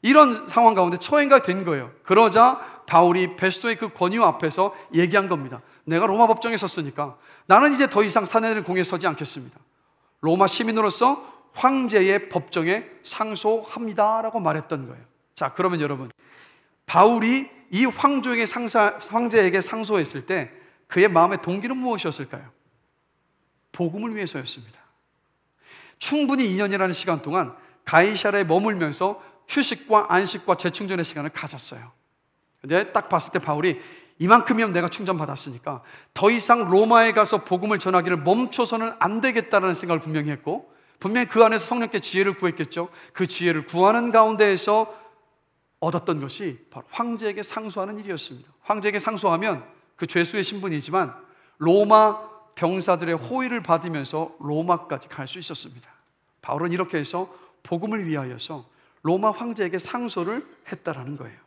이런 상황 가운데 처해가 된 거예요. 그러자 바울이 베스토의 그 권유 앞에서 얘기한 겁니다. 내가 로마 법정에 섰으니까 나는 이제 더 이상 사내들 공에 서지 않겠습니다. 로마 시민으로서 황제의 법정에 상소합니다라고 말했던 거예요. 자, 그러면 여러분, 바울이 이 황제에게 상소했을 때 그의 마음의 동기는 무엇이었을까요? 복음을 위해서였습니다. 충분히 2년이라는 시간 동안 가이사랴에 머물면서 휴식과 안식과 재충전의 시간을 가졌어요. 근데 딱 봤을 때 바울이 이만큼이면 내가 충전받았으니까 더 이상 로마에 가서 복음을 전하기를 멈춰서는 안 되겠다는 생각을 분명히 했고, 분명히 그 안에서 성령께 지혜를 구했겠죠. 그 지혜를 구하는 가운데에서 얻었던 것이 바로 황제에게 상소하는 일이었습니다. 황제에게 상소하면 그 죄수의 신분이지만 로마 병사들의 호의를 받으면서 로마까지 갈 수 있었습니다. 바울은 이렇게 해서 복음을 위하여서 로마 황제에게 상소를 했다라는 거예요.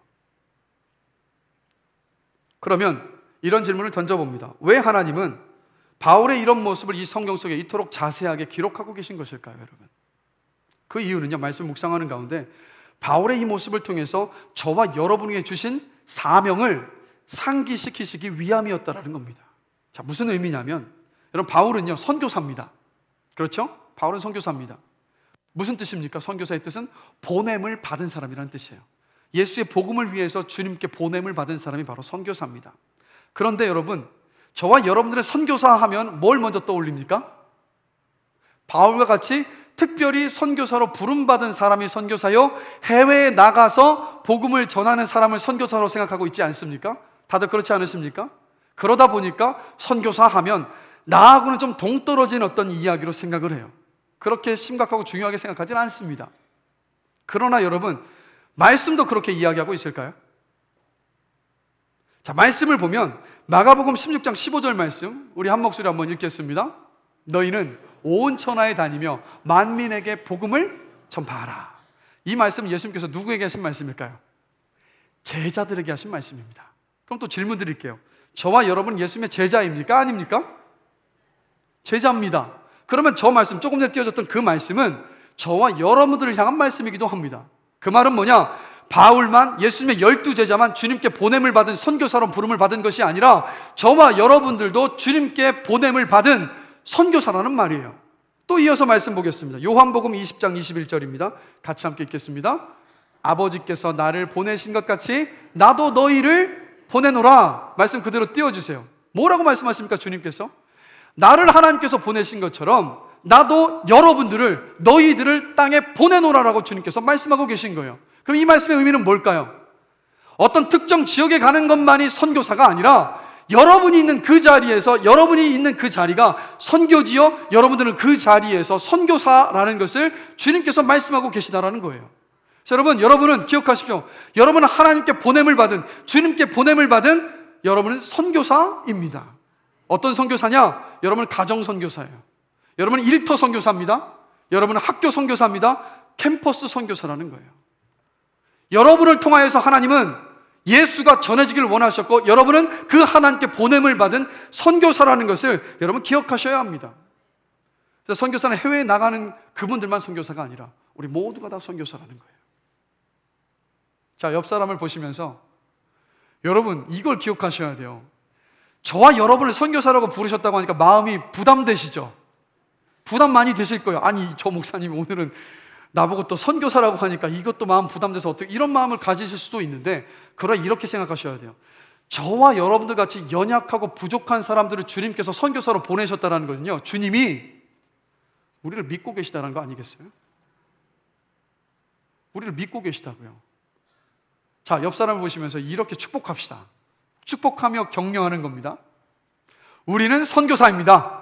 그러면 이런 질문을 던져봅니다. 왜 하나님은 바울의 이런 모습을 이 성경 속에 이토록 자세하게 기록하고 계신 것일까요, 여러분? 그 이유는요, 말씀 묵상하는 가운데 바울의 이 모습을 통해서 저와 여러분에게 주신 사명을 상기시키시기 위함이었다라는 겁니다. 자, 무슨 의미냐면, 여러분, 바울은요, 선교사입니다. 그렇죠? 바울은 선교사입니다. 무슨 뜻입니까? 선교사의 뜻은 보냄을 받은 사람이라는 뜻이에요. 예수의 복음을 위해서 주님께 보냄을 받은 사람이 바로 선교사입니다. 그런데 여러분, 저와 여러분들의 선교사 하면 뭘 먼저 떠올립니까? 바울과 같이 특별히 선교사로 부름받은 사람이 선교사요, 해외에 나가서 복음을 전하는 사람을 선교사로 생각하고 있지 않습니까? 다들 그렇지 않으십니까? 그러다 보니까 선교사 하면 나하고는 좀 동떨어진 어떤 이야기로 생각을 해요. 그렇게 심각하고 중요하게 생각하지는 않습니다. 그러나 여러분, 말씀도 그렇게 이야기하고 있을까요? 자, 말씀을 보면 마가복음 16장 15절 말씀, 우리 한 목소리 한번 읽겠습니다. 너희는 온 천하에 다니며 만민에게 복음을 전파하라. 이 말씀 예수님께서 누구에게 하신 말씀일까요? 제자들에게 하신 말씀입니다. 그럼 또 질문 드릴게요. 저와 여러분 예수님의 제자입니까? 아닙니까? 제자입니다. 그러면 저 말씀, 조금 전에 띄워졌던 그 말씀은 저와 여러분들을 향한 말씀이기도 합니다. 그 말은 뭐냐? 바울만, 예수님의 12제자만 주님께 보냄을 받은 선교사로 부름을 받은 것이 아니라 저와 여러분들도 주님께 보냄을 받은 선교사라는 말이에요. 또 이어서 말씀 보겠습니다. 요한복음 20장 21절입니다. 같이 함께 읽겠습니다. 아버지께서 나를 보내신 것 같이 나도 너희를 보내노라. 말씀 그대로 띄워주세요. 뭐라고 말씀하십니까? 주님께서 나를 하나님께서 보내신 것처럼 나도 여러분들을, 너희들을 땅에 보내노라라고 주님께서 말씀하고 계신 거예요. 그럼 이 말씀의 의미는 뭘까요? 어떤 특정 지역에 가는 것만이 선교사가 아니라 여러분이 있는 그 자리에서, 여러분이 있는 그 자리가 선교지요, 여러분들은 그 자리에서 선교사라는 것을 주님께서 말씀하고 계시다라는 거예요. 그래서 여러분은 기억하십시오. 여러분은 하나님께 보냄을 받은, 주님께 보냄을 받은 여러분은 선교사입니다. 어떤 선교사냐? 여러분은 가정 선교사예요. 여러분은 일터 선교사입니다. 여러분은 학교 선교사입니다. 캠퍼스 선교사라는 거예요. 여러분을 통하여서 하나님은 예수가 전해지기를 원하셨고 여러분은 그 하나님께 보냄을 받은 선교사라는 것을 여러분 기억하셔야 합니다. 그래서 선교사는 해외에 나가는 그분들만 선교사가 아니라 우리 모두가 다 선교사라는 거예요. 자, 옆 사람을 보시면서 여러분 이걸 기억하셔야 돼요. 저와 여러분을 선교사라고 부르셨다고 하니까 마음이 부담되시죠? 부담 많이 되실 거예요. 아니, 저 목사님 오늘은 나보고 또 선교사라고 하니까 이것도 마음 부담돼서 어떻게, 이런 마음을 가지실 수도 있는데, 그러나 이렇게 생각하셔야 돼요. 저와 여러분들 같이 연약하고 부족한 사람들을 주님께서 선교사로 보내셨다는 것은요, 주님이 우리를 믿고 계시다는 거 아니겠어요? 우리를 믿고 계시다고요. 자, 옆 사람을 보시면서 이렇게 축복합시다. 축복하며 격려하는 겁니다. 우리는 선교사입니다.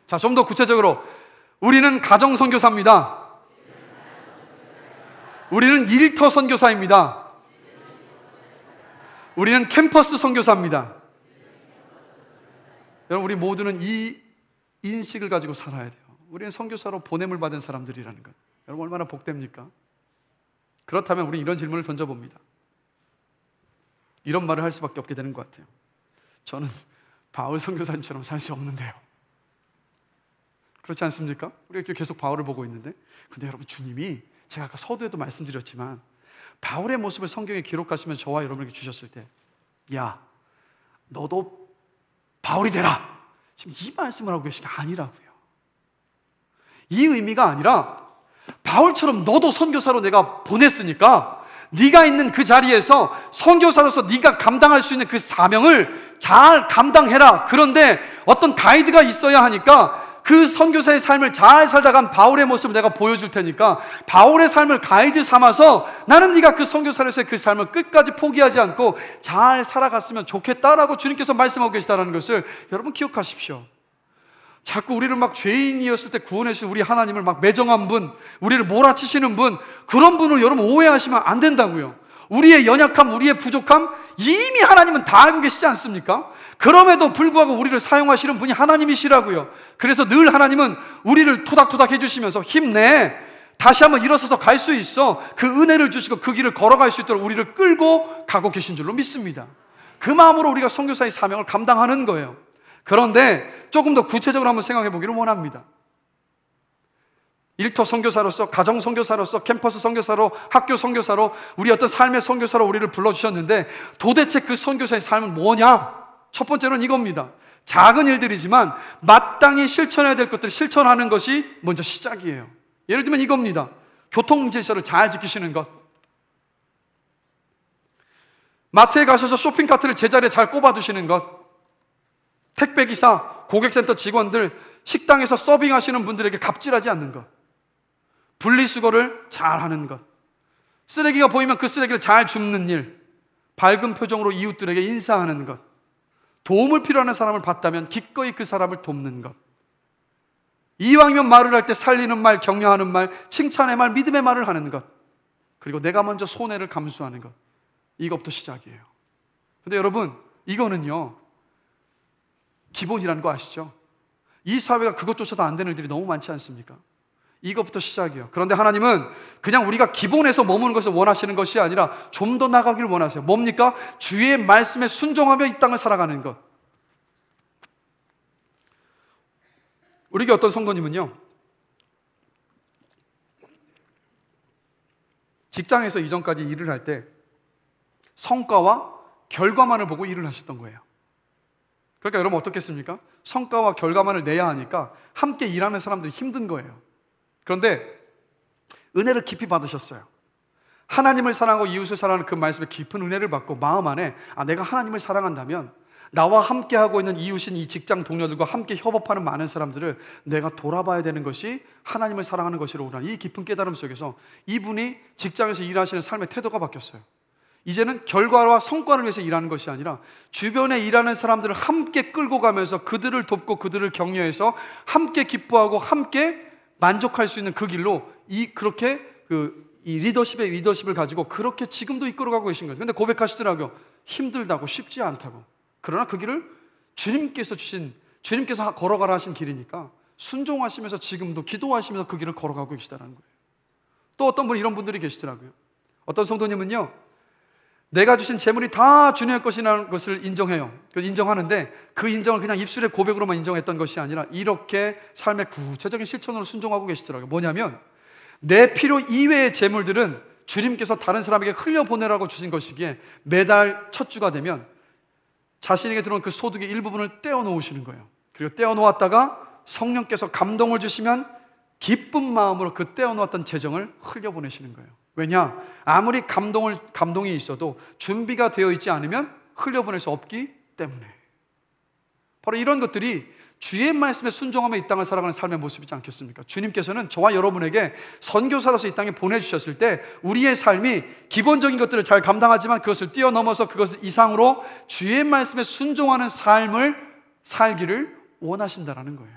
자, 좀 더 구체적으로, 우리는 가정 선교사입니다. 우리는 일터 선교사입니다. 우리는 캠퍼스 선교사입니다. 여러분, 우리 모두는 이 인식을 가지고 살아야 돼요. 우리는 선교사로 보냄을 받은 사람들이라는 것. 여러분, 얼마나 복됩니까? 그렇다면 우리는 이런 질문을 던져봅니다. 이런 말을 할 수밖에 없게 되는 것 같아요. 저는 바울 선교사님처럼 살 수 없는데요. 그렇지 않습니까? 우리가 계속 바울을 보고 있는데, 근데 여러분, 주님이 제가 아까 서두에도 말씀드렸지만 바울의 모습을 성경에 기록하시면서 저와 여러분에게 주셨을 때, 야, 너도 바울이 되라, 지금 이 말씀을 하고 계신 게 아니라고요. 이 의미가 아니라 바울처럼 너도 선교사로 내가 보냈으니까 네가 있는 그 자리에서 선교사로서 네가 감당할 수 있는 그 사명을 잘 감당해라. 그런데 어떤 가이드가 있어야 하니까 그 선교사의 삶을 잘 살다간 바울의 모습을 내가 보여줄 테니까 바울의 삶을 가이드 삼아서 나는 네가 그 선교사로서의 그 삶을 끝까지 포기하지 않고 잘 살아갔으면 좋겠다라고 주님께서 말씀하고 계시다는 것을 여러분 기억하십시오. 자꾸 우리를 막 죄인이었을 때 구원해 주신 우리 하나님을 막 매정한 분, 우리를 몰아치시는 분, 그런 분을 여러분 오해하시면 안 된다고요. 우리의 연약함, 우리의 부족함 이미 하나님은 다 알고 계시지 않습니까? 그럼에도 불구하고 우리를 사용하시는 분이 하나님이시라고요. 그래서 늘 하나님은 우리를 토닥토닥 해주시면서 힘내, 다시 한번 일어서서 갈 수 있어, 그 은혜를 주시고 그 길을 걸어갈 수 있도록 우리를 끌고 가고 계신 줄로 믿습니다. 그 마음으로 우리가 선교사의 사명을 감당하는 거예요. 그런데 조금 더 구체적으로 한번 생각해 보기를 원합니다. 일터 선교사로서, 가정 선교사로서, 캠퍼스 선교사로, 학교 선교사로, 우리 어떤 삶의 선교사로 우리를 불러주셨는데 도대체 그 선교사의 삶은 뭐냐? 첫 번째로는 이겁니다. 작은 일들이지만 마땅히 실천해야 될 것들을 실천하는 것이 먼저 시작이에요. 예를 들면 이겁니다. 교통 질서를 잘 지키시는 것. 마트에 가셔서 쇼핑카트를 제자리에 잘 꼽아두시는 것. 택배기사, 고객센터 직원들, 식당에서 서빙하시는 분들에게 갑질하지 않는 것. 분리수거를 잘 하는 것. 쓰레기가 보이면 그 쓰레기를 잘 줍는 일. 밝은 표정으로 이웃들에게 인사하는 것. 도움을 필요하는 사람을 봤다면 기꺼이 그 사람을 돕는 것. 이왕이면 말을 할 때 살리는 말, 격려하는 말, 칭찬의 말, 믿음의 말을 하는 것. 그리고 내가 먼저 손해를 감수하는 것. 이것부터 시작이에요. 근데 여러분, 이거는요, 기본이라는 거 아시죠? 이 사회가 그것조차도 안 되는 일들이 너무 많지 않습니까? 이것부터 시작이에요. 그런데 하나님은 그냥 우리가 기본에서 머무는 것을 원하시는 것이 아니라 좀 더 나가기를 원하세요. 뭡니까? 주의 말씀에 순종하며 이 땅을 살아가는 것. 우리 어떤 성도님은요, 직장에서 이전까지 일을 할 때 성과와 결과만을 보고 일을 하셨던 거예요. 그러니까 여러분 어떻겠습니까? 성과와 결과만을 내야 하니까 함께 일하는 사람들이 힘든 거예요. 그런데 은혜를 깊이 받으셨어요. 하나님을 사랑하고 이웃을 사랑하는 그 말씀에 깊은 은혜를 받고 마음 안에 내가 하나님을 사랑한다면 나와 함께 하고 있는 이웃인 이 직장 동료들과 함께 협업하는 많은 사람들을 내가 돌아봐야 되는 것이 하나님을 사랑하는 것이로구나. 이 깊은 깨달음 속에서 이분이 직장에서 일하시는 삶의 태도가 바뀌었어요. 이제는 결과와 성과를 위해서 일하는 것이 아니라 주변에 일하는 사람들을 함께 끌고 가면서 그들을 돕고 그들을 격려해서 함께 기뻐하고 함께 만족할 수 있는 그 길로 그렇게 이 리더십을 가지고 그렇게 지금도 이끌어가고 계신 거예요. 그런데 고백하시더라고요. 힘들다고 쉽지 않다고. 그러나 그 길을 주님께서 걸어가라 하신 길이니까 순종하시면서 지금도 기도하시면서 그 길을 걸어가고 계시다는 거예요. 또 어떤 분 이런 분들이 계시더라고요. 어떤 성도님은요, 내가 주신 재물이 다 주님의 것이라는 것을 인정해요. 인정하는데 그 인정을 그냥 입술의 고백으로만 인정했던 것이 아니라 이렇게 삶의 구체적인 실천으로 순종하고 계시더라고요. 뭐냐면 내 필요 이외의 재물들은 주님께서 다른 사람에게 흘려보내라고 주신 것이기에 매달 첫 주가 되면 자신에게 들어온 그 소득의 일부분을 떼어놓으시는 거예요. 그리고 떼어놓았다가 성령께서 감동을 주시면 기쁜 마음으로 그 떼어놓았던 재정을 흘려보내시는 거예요. 왜냐? 아무리 감동이 있어도 준비가 되어 있지 않으면 흘려보낼 수 없기 때문에. 바로 이런 것들이 주의 말씀에 순종하며 이 땅을 살아가는 삶의 모습이지 않겠습니까? 주님께서는 저와 여러분에게 선교사로서 이 땅에 보내주셨을 때 우리의 삶이 기본적인 것들을 잘 감당하지만 그것을 뛰어넘어서 그것 이상으로 주의 말씀에 순종하는 삶을 살기를 원하신다라는 거예요.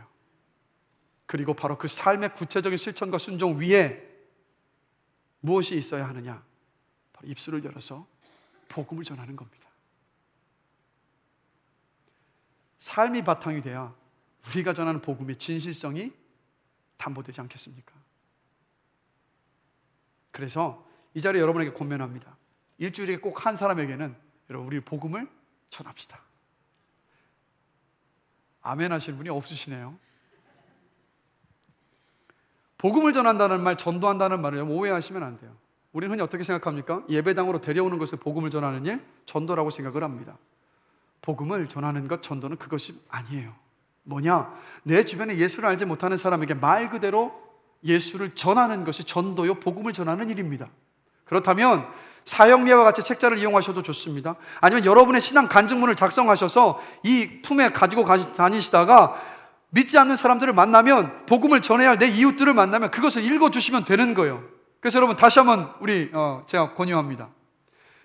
그리고 바로 그 삶의 구체적인 실천과 순종 위에 무엇이 있어야 하느냐? 바로 입술을 열어서 복음을 전하는 겁니다. 삶이 바탕이 돼야 우리가 전하는 복음의 진실성이 담보되지 않겠습니까? 그래서 이 자리에 여러분에게 권면합니다. 일주일에 꼭 한 사람에게는 여러분 우리 복음을 전합시다. 아멘 하시는 분이 없으시네요. 복음을 전한다는 말, 전도한다는 말을 오해하시면 안 돼요. 우리는 흔히 어떻게 생각합니까? 예배당으로 데려오는 것을 복음을 전하는 일, 전도라고 생각을 합니다. 복음을 전하는 것, 전도는 그것이 아니에요. 뭐냐? 내 주변에 예수를 알지 못하는 사람에게 말 그대로 예수를 전하는 것이 전도요, 복음을 전하는 일입니다. 그렇다면 사형리와 같이 책자를 이용하셔도 좋습니다. 아니면 여러분의 신앙 간증문을 작성하셔서 이 품에 가지고 다니시다가 믿지 않는 사람들을 만나면, 복음을 전해야 할 내 이웃들을 만나면 그것을 읽어주시면 되는 거예요. 그래서 여러분 다시 한번 제가 권유합니다.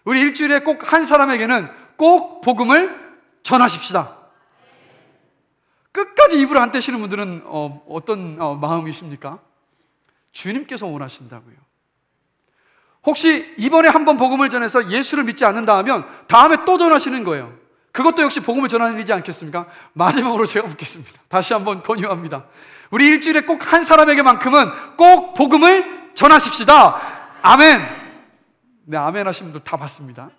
우리 일주일에 꼭 한 사람에게는 꼭 복음을 전하십시다. 끝까지 입을 안 떼시는 분들은 어떤 마음이십니까? 주님께서 원하신다고요. 혹시 이번에 한번 복음을 전해서 예수를 믿지 않는다 하면 다음에 또 전하시는 거예요. 그것도 역시 복음을 전하는 일이지 않겠습니까? 마지막으로 제가 묻겠습니다. 다시 한번 권유합니다. 우리 일주일에 꼭 한 사람에게만큼은 꼭 복음을 전하십시다. 아멘. 네, 아멘 하신 분들 다 봤습니다.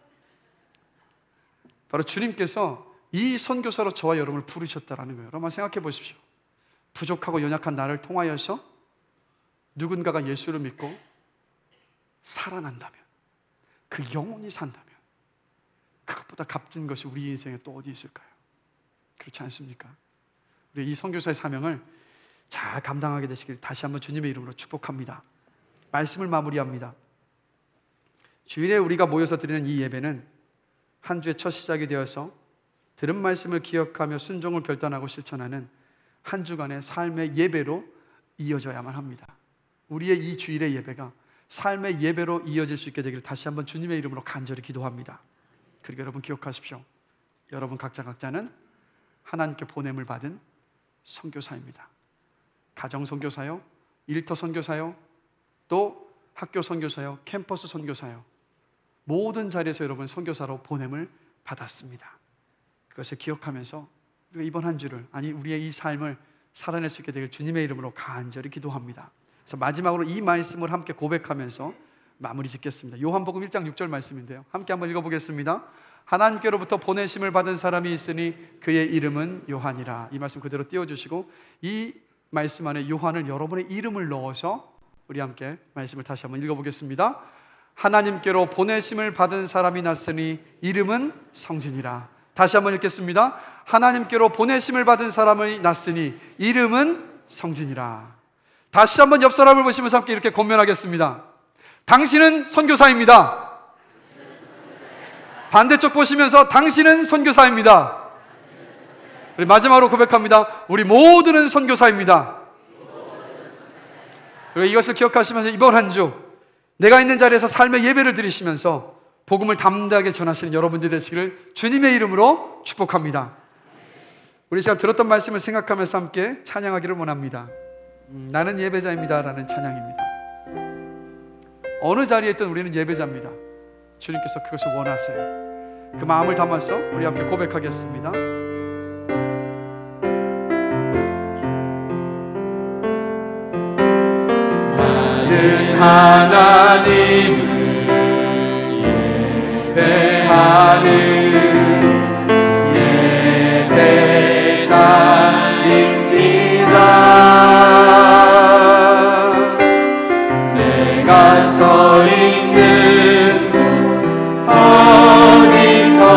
바로 주님께서 이 선교사로 저와 여러분을 부르셨다라는 거예요. 여러분 생각해 보십시오. 부족하고 연약한 나를 통하여서 누군가가 예수를 믿고 살아난다면, 그 영혼이 산다면 그것보다 값진 것이 우리 인생에 또 어디 있을까요? 그렇지 않습니까? 우리 이 선교사의 사명을 잘 감당하게 되시길 다시 한번 주님의 이름으로 축복합니다. 말씀을 마무리합니다. 주일에 우리가 모여서 드리는 이 예배는 한 주의 첫 시작이 되어서 들은 말씀을 기억하며 순종을 결단하고 실천하는 한 주간의 삶의 예배로 이어져야만 합니다. 우리의 이 주일의 예배가 삶의 예배로 이어질 수 있게 되기를 다시 한번 주님의 이름으로 간절히 기도합니다. 그리고 여러분 기억하십시오. 여러분 각자는 하나님께 보냄을 받은 선교사입니다. 가정 선교사요, 일터 선교사요, 또 학교 선교사요, 캠퍼스 선교사요, 모든 자리에서 여러분 선교사로 보냄을 받았습니다. 그것을 기억하면서 우리가 이번 한 주를, 아니 우리의 이 삶을 살아낼 수 있게 되길 주님의 이름으로 간절히 기도합니다. 그래서 마지막으로 이 말씀을 함께 고백하면서 마무리 짓겠습니다. 요한복음 1장 6절 말씀인데요, 함께 한번 읽어보겠습니다. 하나님께로부터 보내심을 받은 사람이 있으니 그의 이름은 요한이라. 이 말씀 그대로 띄워주시고 이 말씀 안에 요한을 여러분의 이름을 넣어서 우리 함께 말씀을 다시 한번 읽어보겠습니다. 하나님께로 보내심을 받은 사람이 났으니 이름은 성진이라. 다시 한번 읽겠습니다. 하나님께로 보내심을 받은 사람이 났으니 이름은 성진이라. 다시 한번 옆 사람을 보시면서 함께 이렇게 권면하겠습니다. 당신은 선교사입니다. 반대쪽 보시면서 당신은 선교사입니다. 우리 마지막으로 고백합니다. 우리 모두는 선교사입니다. 그리고 이것을 기억하시면서 이번 한 주 내가 있는 자리에서 삶의 예배를 드리시면서 복음을 담대하게 전하시는 여러분들이 되시기를 주님의 이름으로 축복합니다. 우리 시간 들었던 말씀을 생각하면서 함께 찬양하기를 원합니다. 나는 예배자입니다 라는 찬양입니다. 어느 자리에 있든 우리는 예배자입니다. 주님께서 그것을 원하세요. 그 마음을 담아서 우리 함께 고백하겠습니다. 나는 하나님을 예배하는 예배자입니다. 내가 서 있는 곳 어디서나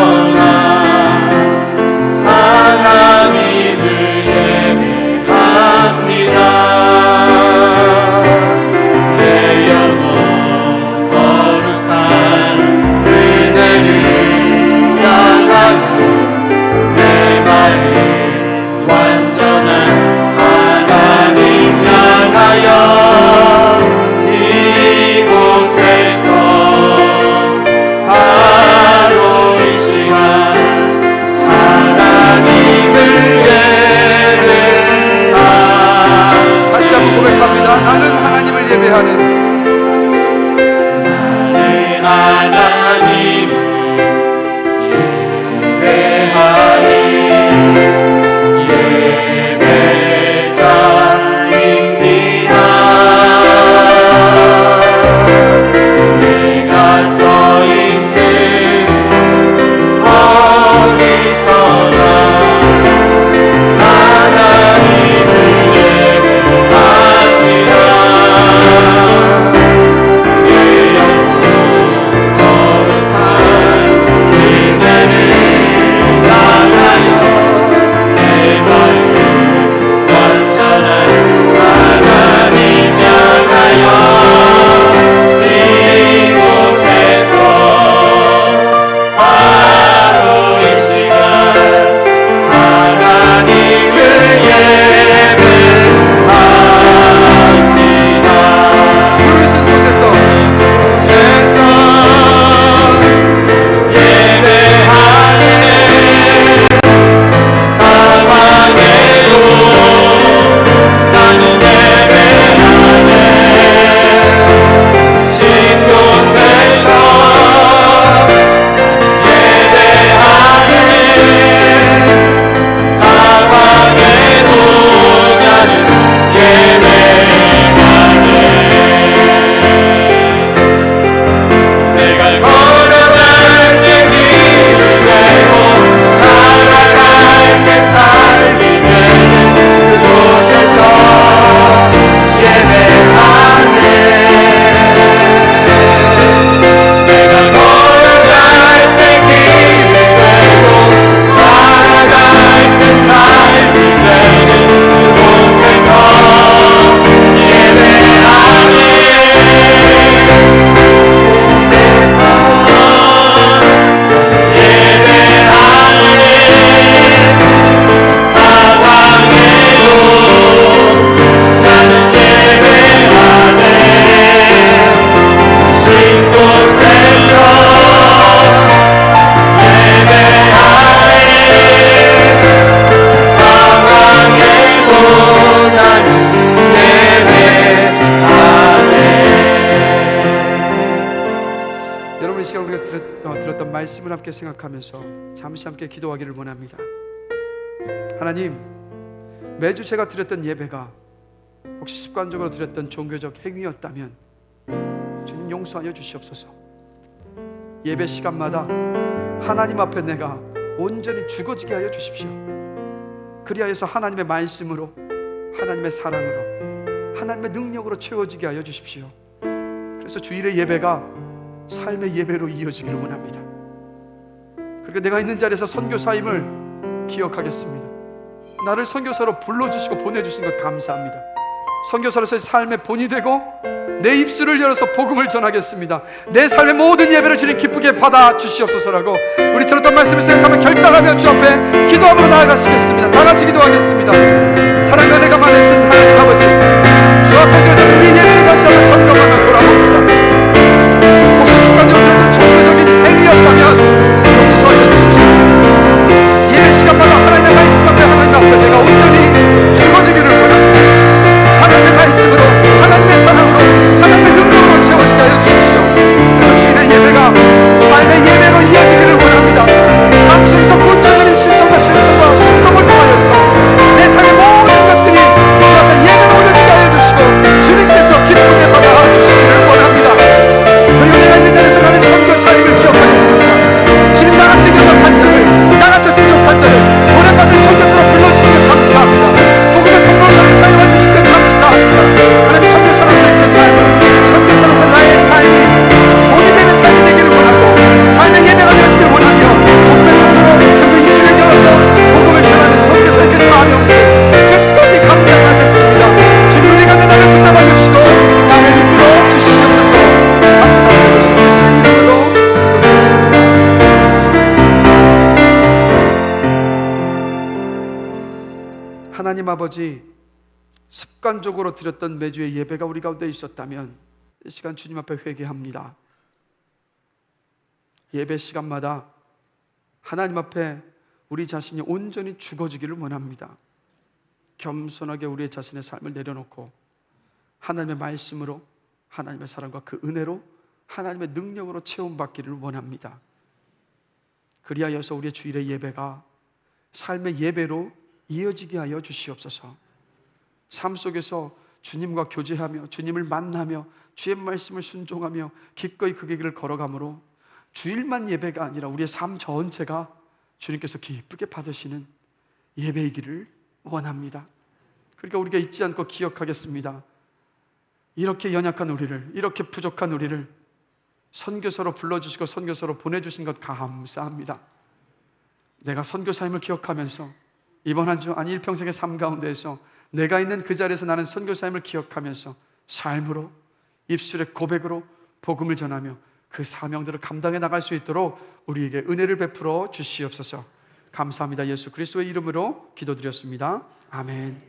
들었던 말씀을 함께 생각하면서 잠시 함께 기도하기를 원합니다. 하나님, 매주 제가 드렸던 예배가 혹시 습관적으로 드렸던 종교적 행위였다면 주님 용서하여 주시옵소서. 예배 시간마다 하나님 앞에 내가 온전히 죽어지게 하여 주십시오. 그리하여서 하나님의 말씀으로, 하나님의 사랑으로, 하나님의 능력으로 채워지게 하여 주십시오. 그래서 주일의 예배가 삶의 예배로 이어지기를 원합니다. 그리고 내가 있는 자리에서 선교사임을 기억하겠습니다. 나를 선교사로 불러주시고 보내주신 것 감사합니다. 선교사로서의 삶의 본이 되고 내 입술을 열어서 복음을 전하겠습니다. 내 삶의 모든 예배를 주님 기쁘게 받아 주시옵소서라고 우리 들었던 말씀을 생각하며 결단하며 주 앞에 기도함으로 나아가시겠습니다. 다 같이 기도하겠습니다. 사랑과 내가 만드신 하나님 아버지, 주 앞에 드렸던 우리 예배를 다시 한번 점검하며 돌아봅니다. 혹시 습관적으로 드렸던 종교적인 행위였다면 용서하여 주십시오. 예배 시간마다 하나님의 말씀 앞에, 하나님 앞에 내가 온전히 죽어지기를 원합니다. 하나님의 말씀으로, 하나님의 사랑으로, 하나님의 능력으로 채워지게 하여 주십시오. 그래서 주일의 예배가 삶의 예배로 이어지기를 원합니다. 삶 속에서 구체적인 실천과 순종을 통하여서 내 삶의 모든 것들이 주 앞에 예배로 올려지게 하여 주시고 주님께서 기쁘게 받아주시기를 원합니다. 그리고 내가 있는 자리에서 나는 선교사임을 기억하겠습니다. 주님, 나같이 경력한 자를, 나같이 부족한 자를 보내받은 선교사로 불러주시길 감사합니다. 복음의 통로를 사용해 주시길 감사합니다. 하나님, 선교사로서의 그 삶을, 선교사로서 나의 삶이 돈이 되는 삶이 되기를 원하고 삶의 예배가 되어지기를 원하며 복음의 통로로 그 입술을 열어서 복음을 전하는 선교사의 그 사명을 끝까지 감당하겠습니다. 주님, 우리가 내 나를 붙잡아 주시고 나를 이끌어 주시옵소서. 감사합니다. 주님께서 이름으로 기도드렸습니다. 하나님 아버지, 습관적으로 드렸던 매주의 예배가 우리 가운데 있었다면 이 시간 주님 앞에 회개합니다. 예배 시간마다 하나님 앞에 우리 자신이 온전히 죽어지기를 원합니다. 겸손하게 우리의 자신의 삶을 내려놓고 하나님의 말씀으로, 하나님의 사랑과 그 은혜로 하나님의 능력으로 채움받기를 원합니다. 그리하여서 우리의 주일의 예배가 삶의 예배로 이어지게 하여 주시옵소서. 삶 속에서 주님과 교제하며 주님을 만나며 주의 말씀을 순종하며 기꺼이 그 길을 걸어가므로 주일만 예배가 아니라 우리의 삶 전체가 주님께서 기쁘게 받으시는 예배이기를 원합니다. 그러니까 우리가 잊지 않고 기억하겠습니다. 이렇게 연약한 우리를, 이렇게 부족한 우리를 선교사로 불러주시고 선교사로 보내주신 것 감사합니다. 내가 선교사임을 기억하면서 이번 한 주, 아니 일평생의 삶 가운데에서 내가 있는 그 자리에서 나는 선교사임을 기억하면서 삶으로, 입술의 고백으로 복음을 전하며 그 사명들을 감당해 나갈 수 있도록 우리에게 은혜를 베풀어 주시옵소서. 감사합니다. 예수 그리스도의 이름으로 기도드렸습니다. 아멘.